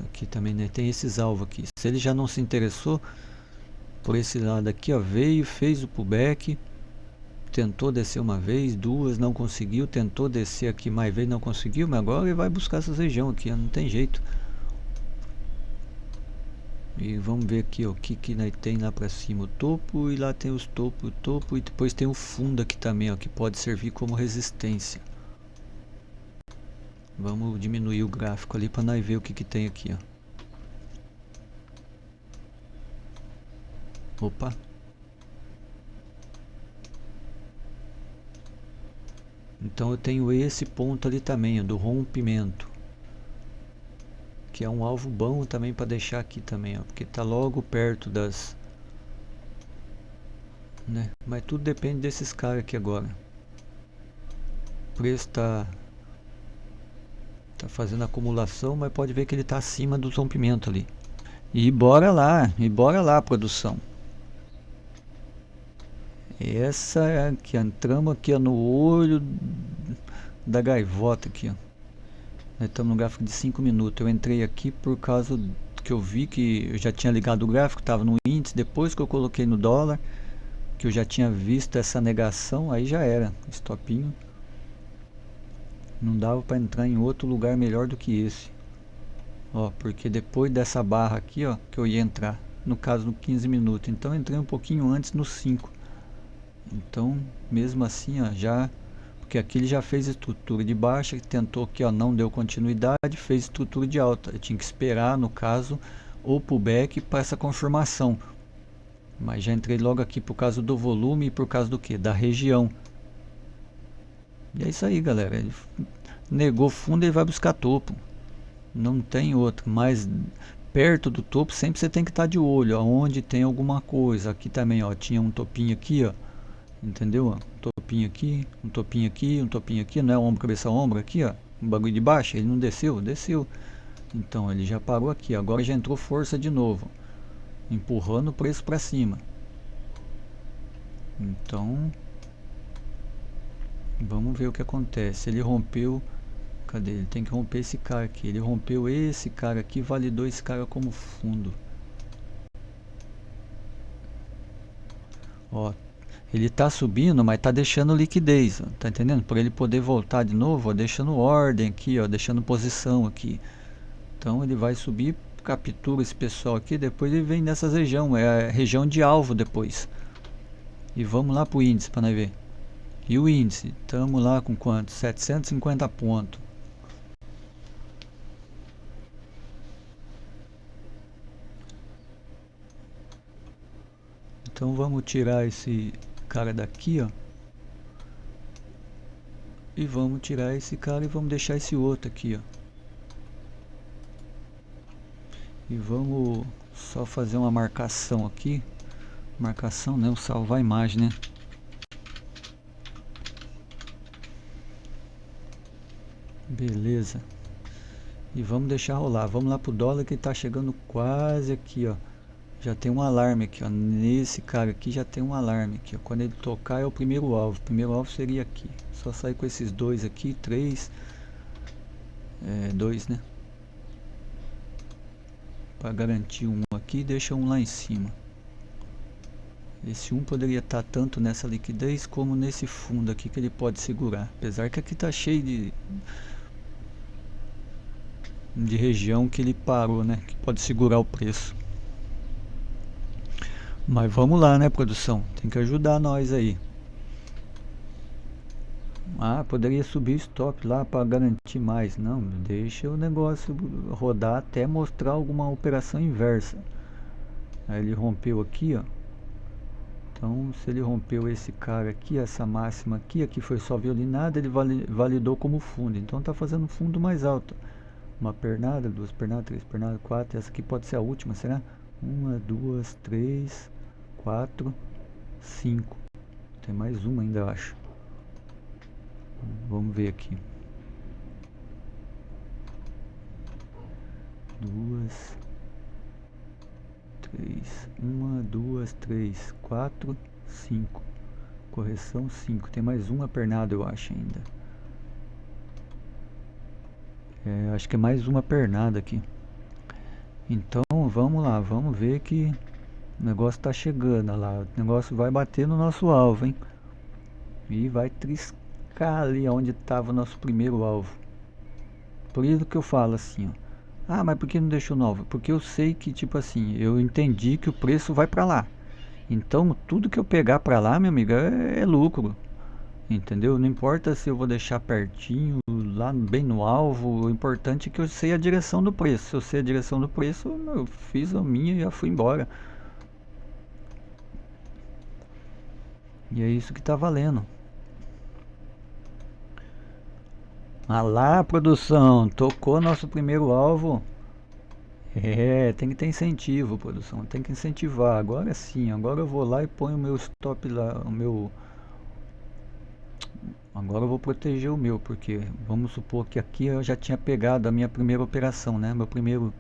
Speaker 1: aqui também, né? Tem esses alvos aqui. Se ele já não se interessou por esse lado aqui, ó, veio, fez o pullback, tentou descer uma vez, duas, não conseguiu, tentou descer aqui mais vezes, não conseguiu, mas agora ele vai buscar essa região aqui, ó, não tem jeito. E vamos ver aqui, ó, o que nós tem lá pra cima, o topo, e lá tem os topo, o topo, e depois tem o fundo aqui também, ó, que pode servir como resistência. Vamos diminuir o gráfico ali para nós ver o que tem aqui, ó. Opa. Então eu tenho esse ponto ali também, ó, do rompimento, que é um alvo bom também para deixar aqui também, ó, porque tá logo perto das, né? Mas tudo depende desses caras aqui agora. O preço tá fazendo acumulação, mas pode ver que ele está acima do rompimento ali. E bora lá, produção. Essa é aqui, entramos aqui, ó, no olho da gaivota aqui, ó. Nós estamos no gráfico de 5 minutos. Eu entrei aqui por causa que eu vi que eu já tinha ligado o gráfico, estava no índice. Depois que eu coloquei no dólar, que eu já tinha visto essa negação, aí já era, stopinho. Não dava para entrar em outro lugar melhor do que esse, ó, porque depois dessa barra aqui, ó, que eu ia entrar, no caso no 15 minutos, então eu entrei um pouquinho antes no 5. Então mesmo assim, ó, já, porque aqui ele já fez estrutura de baixa, tentou aqui, ó, não deu continuidade, fez estrutura de alta. Eu tinha que esperar, no caso, o pullback para essa confirmação, mas já entrei logo aqui por causa do volume e por causa do que? Da região. E é isso aí, galera. Ele negou fundo, ele vai buscar topo. Não tem outro. Mas perto do topo sempre você tem que estar de olho, aonde tem alguma coisa. Aqui também, ó, tinha um topinho aqui, ó. Entendeu? Um topinho aqui, um topinho aqui, um topinho aqui, não é ombro, cabeça, ombro aqui, ó. Um bagulho de baixo, ele não desceu, desceu. Então ele já parou aqui, agora já entrou força de novo, empurrando o preço para cima. Então, vamos ver o que acontece. Ele rompeu... Cadê? Ele tem que romper esse cara aqui. Ele rompeu esse cara aqui, validou esse cara como fundo. Ó, ele tá subindo, mas tá deixando liquidez, ó, tá entendendo? Para ele poder voltar de novo, ó, deixando ordem aqui, ó, deixando posição aqui. Então ele vai subir, captura esse pessoal aqui, depois ele vem nessas regiões, é a região de alvo depois. E vamos lá pro índice para nós ver. E o índice, estamos lá com quanto? 750 pontos. Então vamos tirar esse cara daqui, ó. E vamos tirar esse cara e vamos deixar esse outro aqui, ó. E vamos só fazer uma marcação aqui. Marcação, não, salvar a imagem, né? Beleza. E vamos deixar rolar. Vamos lá pro dólar que tá chegando quase aqui, ó. Já tem um alarme aqui, ó. Nesse cara aqui já tem um alarme aqui, ó. Quando ele tocar é o primeiro alvo. O primeiro alvo seria aqui. Só sair com esses dois aqui, três. Dois, né? Para garantir um aqui e deixa um lá em cima. Esse um poderia estar tanto nessa liquidez como nesse fundo aqui que ele pode segurar. Apesar que aqui tá cheio de região que ele parou, né? Que pode segurar o preço. Mas vamos lá, né, produção? Tem que ajudar nós aí. Ah, poderia subir o stop lá para garantir mais. Não, deixa o negócio rodar até mostrar alguma operação inversa. Aí ele rompeu aqui, ó. Então, se ele rompeu esse cara aqui, essa máxima aqui, aqui foi só violinada, ele validou como fundo. Então tá fazendo fundo mais alto. Uma pernada, duas pernadas, três pernadas, quatro. Essa aqui pode ser a última, será? Uma, duas, três, 4, 5. Tem mais uma ainda, eu acho. Vamos ver aqui. 2, 3. 1, 2, 3, 4, 5. Correção 5. Tem mais uma pernada, eu acho ainda. Acho que é mais uma pernada aqui. Então vamos lá, vamos ver que o negócio tá chegando lá. O negócio vai bater no nosso alvo, hein? E vai triscar ali onde estava o nosso primeiro alvo. Por isso que eu falo assim, ó. Ah, mas por que não deixou no alvo? Porque eu sei que, tipo assim, eu entendi que o preço vai pra lá. Então, tudo que eu pegar pra lá, meu amigo, é lucro. Entendeu? Não importa se eu vou deixar pertinho, lá bem no alvo. O importante é que eu sei a direção do preço. Se eu sei a direção do preço, eu fiz a minha e já fui embora. E é isso que tá valendo. Ah lá, produção, tocou nosso primeiro alvo. Tem que ter incentivo, produção, tem que incentivar. Agora sim, agora eu vou lá e ponho o meu stop lá, agora eu vou proteger o meu, porque vamos supor que aqui eu já tinha pegado a minha primeira operação, né? Meu primeiro.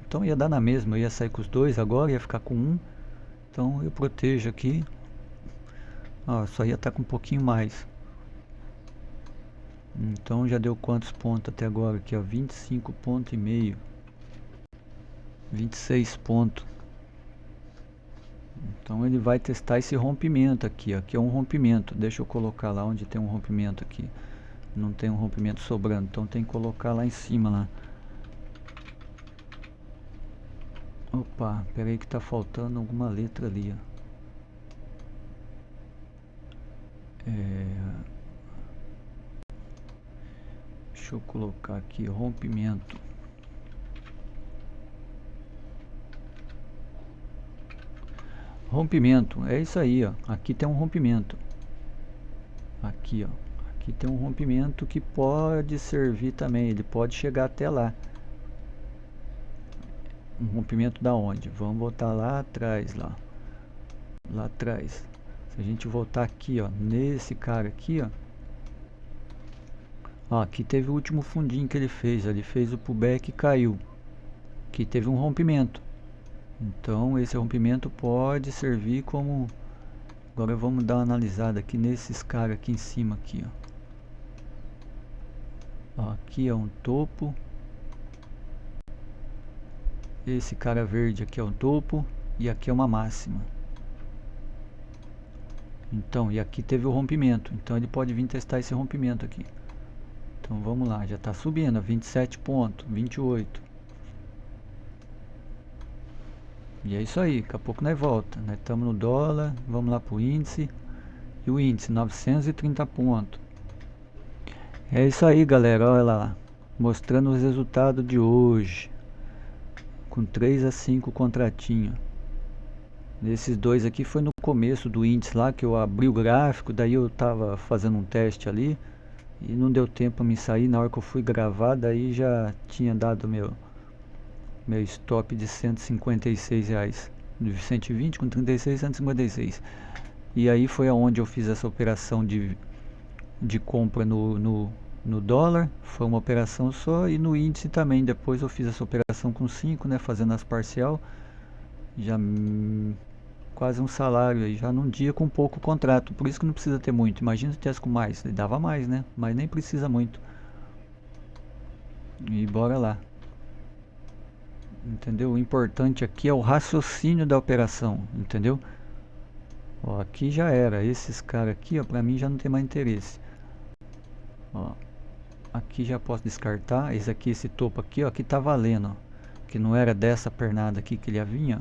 Speaker 1: Então ia dar na mesma, eu ia sair com os dois agora, ia ficar com um. Então eu protejo aqui. Ó, só ia estar com um pouquinho mais. Então já deu quantos pontos até agora aqui, ó? 25 pontos e meio. 26 pontos. Então ele vai testar esse rompimento aqui, ó. Aqui é um rompimento. Deixa eu colocar lá onde tem um rompimento aqui. Não tem um rompimento sobrando, então tem que colocar lá em cima lá. Opa, peraí que tá faltando alguma letra ali, ó. Deixa eu colocar aqui rompimento. Rompimento, é isso aí, ó. Aqui tem um rompimento. Aqui, ó. Aqui tem um rompimento que pode servir também. Ele pode chegar até lá. Um rompimento da onde? Vamos voltar lá atrás, lá atrás. Se a gente voltar aqui, ó, nesse cara aqui, ó. Ó, aqui teve o último fundinho que ele fez. Ele fez o pullback e caiu. Aqui teve um rompimento. Então esse rompimento pode servir como Agora vamos dar uma analisada aqui nesses caras aqui em cima aqui, ó. Aqui é um topo. Esse cara verde aqui é um topo e aqui é uma máxima. Então, e aqui teve o rompimento, então ele pode vir testar esse rompimento aqui. Então vamos lá, já está subindo a 27 pontos, 28. E é isso aí, daqui a pouco nós volta. Nós estamos no dólar, vamos lá pro índice. E o índice, 930 pontos. É isso aí, galera, olha lá. Mostrando os resultados de hoje. Com 3 a 5 contratinhos. Esses dois aqui foi no começo do índice lá, que eu abri o gráfico. Daí eu tava fazendo um teste ali. E não deu tempo para me sair. Na hora que eu fui gravar, daí já tinha dado meu stop de R$156, de 120 com 36, 156. E aí foi aonde eu fiz essa operação de compra no dólar. Foi uma operação só. E no índice também, depois eu fiz essa operação com 5, né, fazendo as parcial. Já quase um salário aí, já num dia com pouco contrato. Por isso que não precisa ter muito. Imagina se tivesse com mais, ele dava mais, né, mas nem precisa muito. E bora lá. Entendeu? O importante aqui é o raciocínio da operação, entendeu? Ó, aqui já era. Esses caras aqui, ó, pra mim já não tem mais interesse. Ó, aqui já posso descartar. Esse aqui, esse topo aqui, ó, aqui tá valendo, ó, que não era dessa pernada aqui que ele ia vir, ó.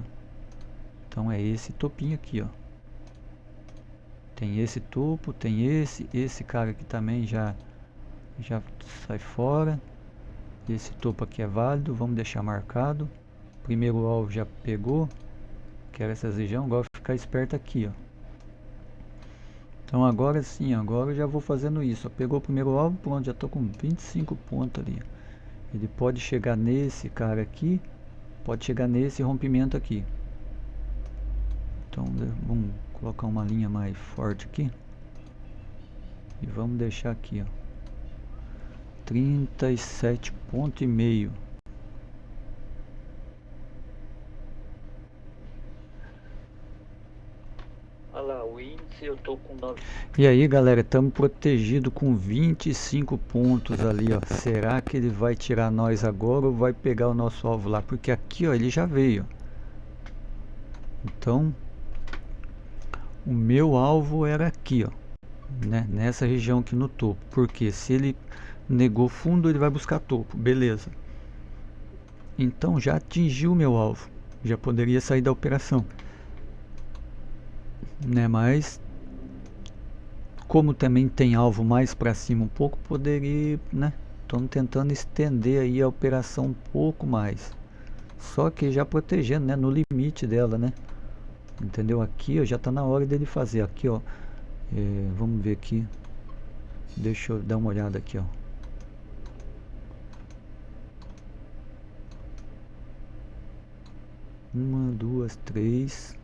Speaker 1: Então é esse topinho aqui, ó. Tem esse topo, tem esse cara aqui também já sai fora. Esse topo aqui é válido, vamos deixar marcado. Primeiro alvo já pegou. Quero essa região, agora ficar esperto aqui, ó. Então agora sim, agora eu já vou fazendo isso, ó. Pegou o primeiro alvo, pronto, já tô com 25 pontos ali. Ele pode chegar nesse cara aqui, pode chegar nesse rompimento aqui. Então vamos colocar uma linha mais forte aqui. E vamos deixar aqui, ó. 37,5 pontos. Olha lá, o índice eu tô com 9. E aí, galera, estamos protegidos com 25 pontos ali, ó. Será que ele vai tirar nós agora ou vai pegar o nosso alvo lá? Porque aqui, ó, ele já veio. Então, o meu alvo era aqui, ó, né? Nessa região aqui no topo. Porque se ele negou fundo, ele vai buscar topo, beleza. Então já atingiu o meu alvo, já poderia sair da operação, né? Mas como também tem alvo mais para cima um pouco, poderia, né? Estamos tentando estender aí a operação um pouco mais, só que já protegendo, né, no limite dela, né? Entendeu? Aqui, ó, já tá na hora dele fazer aqui, ó. Vamos ver aqui, deixa eu dar uma olhada aqui, ó. Uma, duas, três.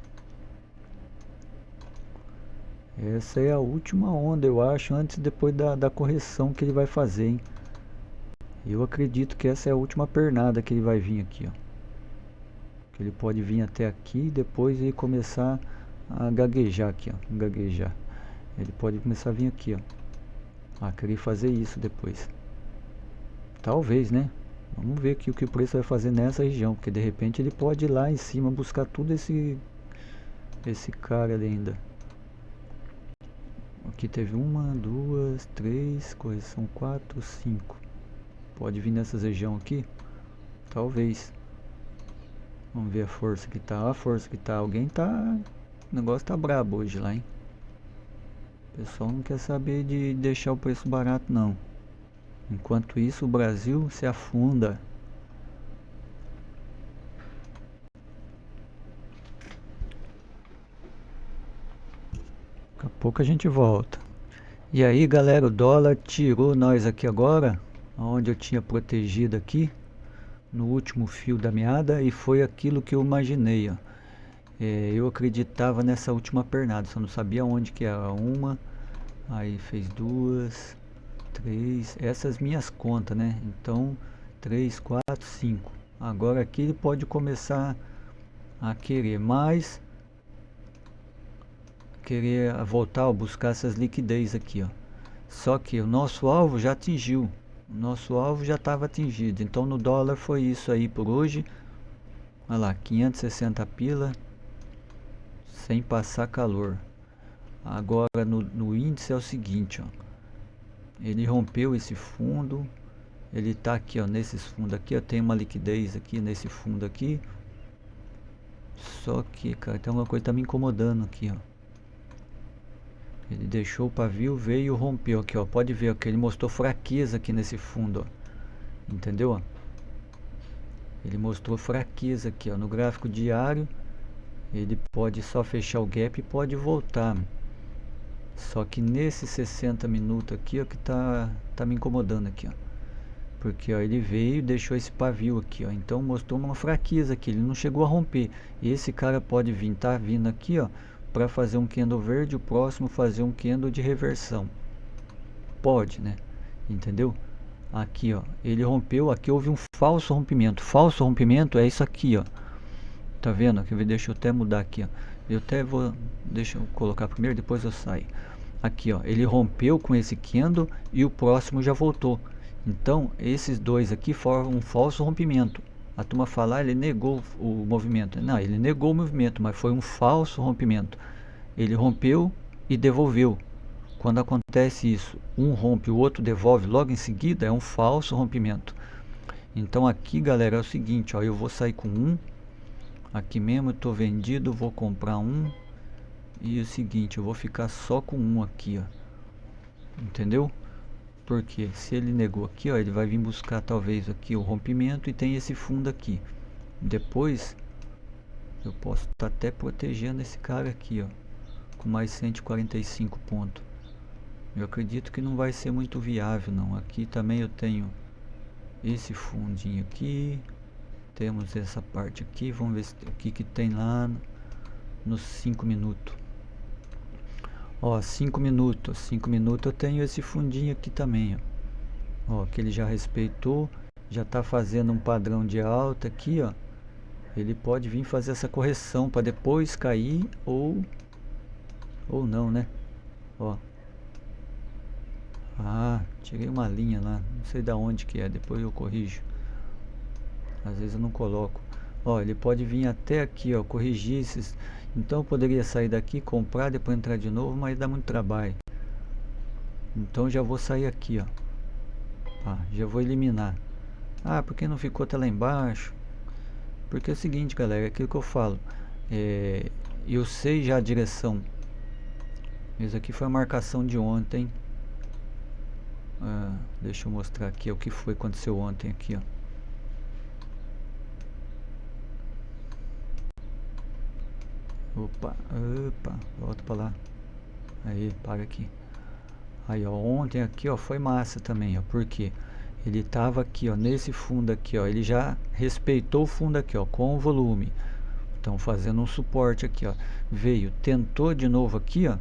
Speaker 1: Essa é a última onda, eu acho, antes depois da correção que ele vai fazer, hein? Eu acredito que essa é a última pernada que ele vai vir aqui, ó. Que ele pode vir até aqui e depois ele começar a gaguejar aqui, ó. Gaguejar. Ele pode começar a vir aqui, ó. Ah, querer fazer isso depois. Talvez, né? Vamos ver aqui o que o preço vai fazer nessa região, porque de repente ele pode ir lá em cima buscar tudo esse cara ali ainda. Aqui teve uma, duas, três coisas, são 4, 5. Pode vir nessa região aqui? Talvez. Vamos ver a força que tá. A força que tá. Alguém tá... O negócio tá brabo hoje lá, hein? O pessoal não quer saber de deixar o preço barato, não. Enquanto isso, o Brasil se afunda. Daqui a pouco a gente volta. E aí, galera, o dólar tirou nós aqui agora, onde eu tinha protegido aqui, no último fio da meada, e foi aquilo que eu imaginei, ó. Eu acreditava nessa última pernada, só não sabia onde que era. Uma, aí fez duas, 3, essas minhas contas, né? Então 3, 4, 5. Agora aqui ele pode começar a querer mais, querer voltar a buscar essas liquidez aqui, ó. Só que o nosso alvo já atingiu. O nosso alvo já estava atingido. Então no dólar foi isso aí por hoje. Olha lá, 560 pila. Sem passar calor. Agora no índice é o seguinte, ó. Ele rompeu esse fundo. Ele tá aqui, ó, nesses fundos aqui, ó. Tem uma liquidez aqui nesse fundo aqui. Só que, cara, tem uma coisa que tá me incomodando aqui, ó. Ele deixou o pavio, veio e rompeu aqui, ó. Pode ver, ó, que ele mostrou fraqueza aqui nesse fundo, ó. Entendeu, ó? Ele mostrou fraqueza aqui, ó. No gráfico diário, ele pode só fechar o gap e pode voltar. Só que nesses 60 minutos aqui, ó, que tá me incomodando aqui, ó. Porque, ó, ele veio e deixou esse pavio aqui, ó. Então mostrou uma fraqueza aqui, ele não chegou a romper. Esse cara pode vir, tá vindo aqui, ó, para fazer um candle verde, o próximo fazer um candle de reversão. Pode, né? Entendeu? Aqui, ó, ele rompeu, aqui houve um falso rompimento. Falso rompimento é isso aqui, ó. Tá vendo? Deixa eu até mudar aqui, ó. Eu até vou, deixa eu colocar primeiro, depois eu saio. Aqui, ó, ele rompeu com esse candle e o próximo já voltou. Então, esses dois aqui foram um falso rompimento. A turma falar, ele negou o movimento. Não, ele negou o movimento, mas foi um falso rompimento. Ele rompeu e devolveu. Quando acontece isso, um rompe, o outro devolve logo em seguida, é um falso rompimento. Então aqui, galera, é o seguinte, ó, eu vou sair com um. Aqui mesmo eu tô vendido, vou comprar um. E é o seguinte, eu vou ficar só com um aqui, ó. Entendeu? Porque se ele negou aqui, ó, ele vai vir buscar talvez aqui o rompimento e tem esse fundo aqui. Depois eu posso estar até protegendo esse cara aqui, ó, com mais 145 pontos. Eu acredito que não vai ser muito viável não. Aqui também eu tenho esse fundinho aqui. Temos essa parte aqui. Vamos ver o que tem lá nos 5 minutos. Ó, 5 minutos. 5 minutos eu tenho esse fundinho aqui também, ó. Ó, que ele já respeitou. Já tá fazendo um padrão de alta aqui, ó. Ele pode vir fazer essa correção para depois cair ou não, né? Ó. Ah, tirei uma linha lá. Não sei da onde que é. Depois eu corrijo. Às vezes eu não coloco. Ó, ele pode vir até aqui, ó. Corrigir esses. Então eu poderia sair daqui, comprar, depois entrar de novo, mas dá muito trabalho. Então já vou sair aqui, ó. Ah, já vou eliminar. Ah, porque não ficou até lá embaixo? Porque é o seguinte, galera, é aquilo que eu falo. Eu sei já a direção. Isso aqui foi a marcação de ontem. Deixa eu mostrar aqui o que foi aconteceu ontem aqui, ó. Opa, volta pra lá. Aí, para aqui. Aí, ó, ontem aqui, ó, foi massa também, ó. Por quê? Ele tava aqui, ó, nesse fundo aqui, ó. Ele já respeitou o fundo aqui, ó, com o volume. Então, fazendo um suporte aqui, ó. Veio, tentou de novo aqui, ó.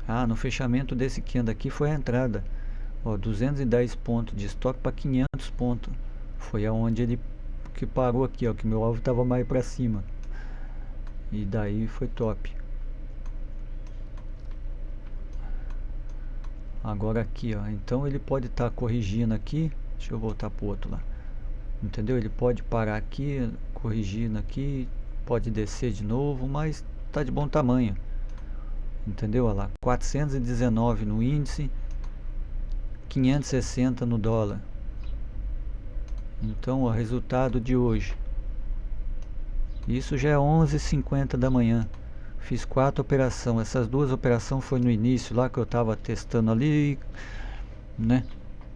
Speaker 1: Ah, no fechamento desse candle aqui foi a entrada. Ó, 210 pontos de estoque para 500 pontos. Foi aonde ele que parou aqui, ó, que meu alvo tava mais para cima. E daí foi top. Agora aqui, ó, então ele pode estar corrigindo aqui. Deixa eu voltar pro outro lá. Entendeu? Ele pode parar aqui, corrigindo aqui, pode descer de novo, mas tá de bom tamanho. Entendeu? Olha lá, 419 no índice, 560 no dólar. Então, o resultado de hoje. Isso já é 11h50 da manhã. Fiz 4 operações. Essas 2 operações foi no início lá que eu estava testando ali, né?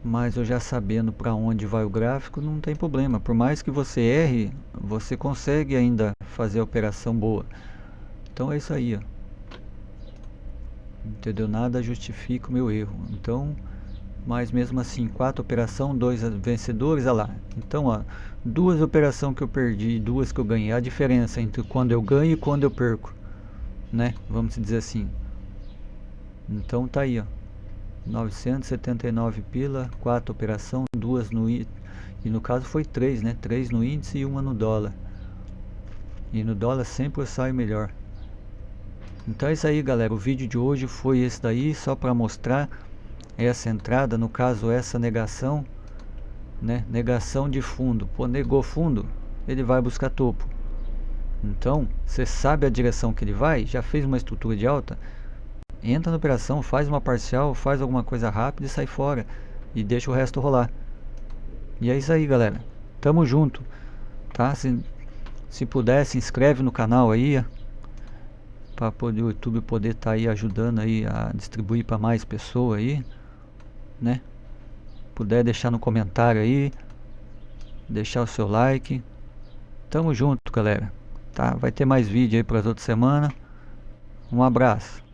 Speaker 1: Mas eu já sabendo para onde vai o gráfico, não tem problema. Por mais que você erre, você consegue ainda fazer a operação boa. Então é isso aí, ó. Entendeu? Nada justifica o meu erro. Então, mas mesmo assim, 4 operações, 2 vencedores, olha lá. Então, ó, 2 operações que eu perdi e 2 que eu ganhei. A diferença entre quando eu ganho e quando eu perco, né? Vamos dizer assim. Então tá aí, ó. 979 pila, 4 operações, 2 no índice. E no caso foi 3, né? 3 no índice e 1 no dólar. E no dólar sempre eu saio melhor. Então é isso aí, galera, o vídeo de hoje foi esse daí, só para mostrar essa entrada, no caso essa negação, né, negação de fundo. Pô, negou fundo, ele vai buscar topo. Então, você sabe a direção que ele vai, já fez uma estrutura de alta, entra na operação, faz uma parcial, faz alguma coisa rápida e sai fora. E deixa o resto rolar. E é isso aí, galera. Tamo junto. Tá? Se puder, se inscreve no canal aí. Para poder o YouTube poder estar aí ajudando aí a distribuir para mais pessoas aí. Né? Puder deixar no comentário aí. Deixar o seu like. Tamo junto, galera. Tá? Vai ter mais vídeo aí para as outras semanas. Um abraço.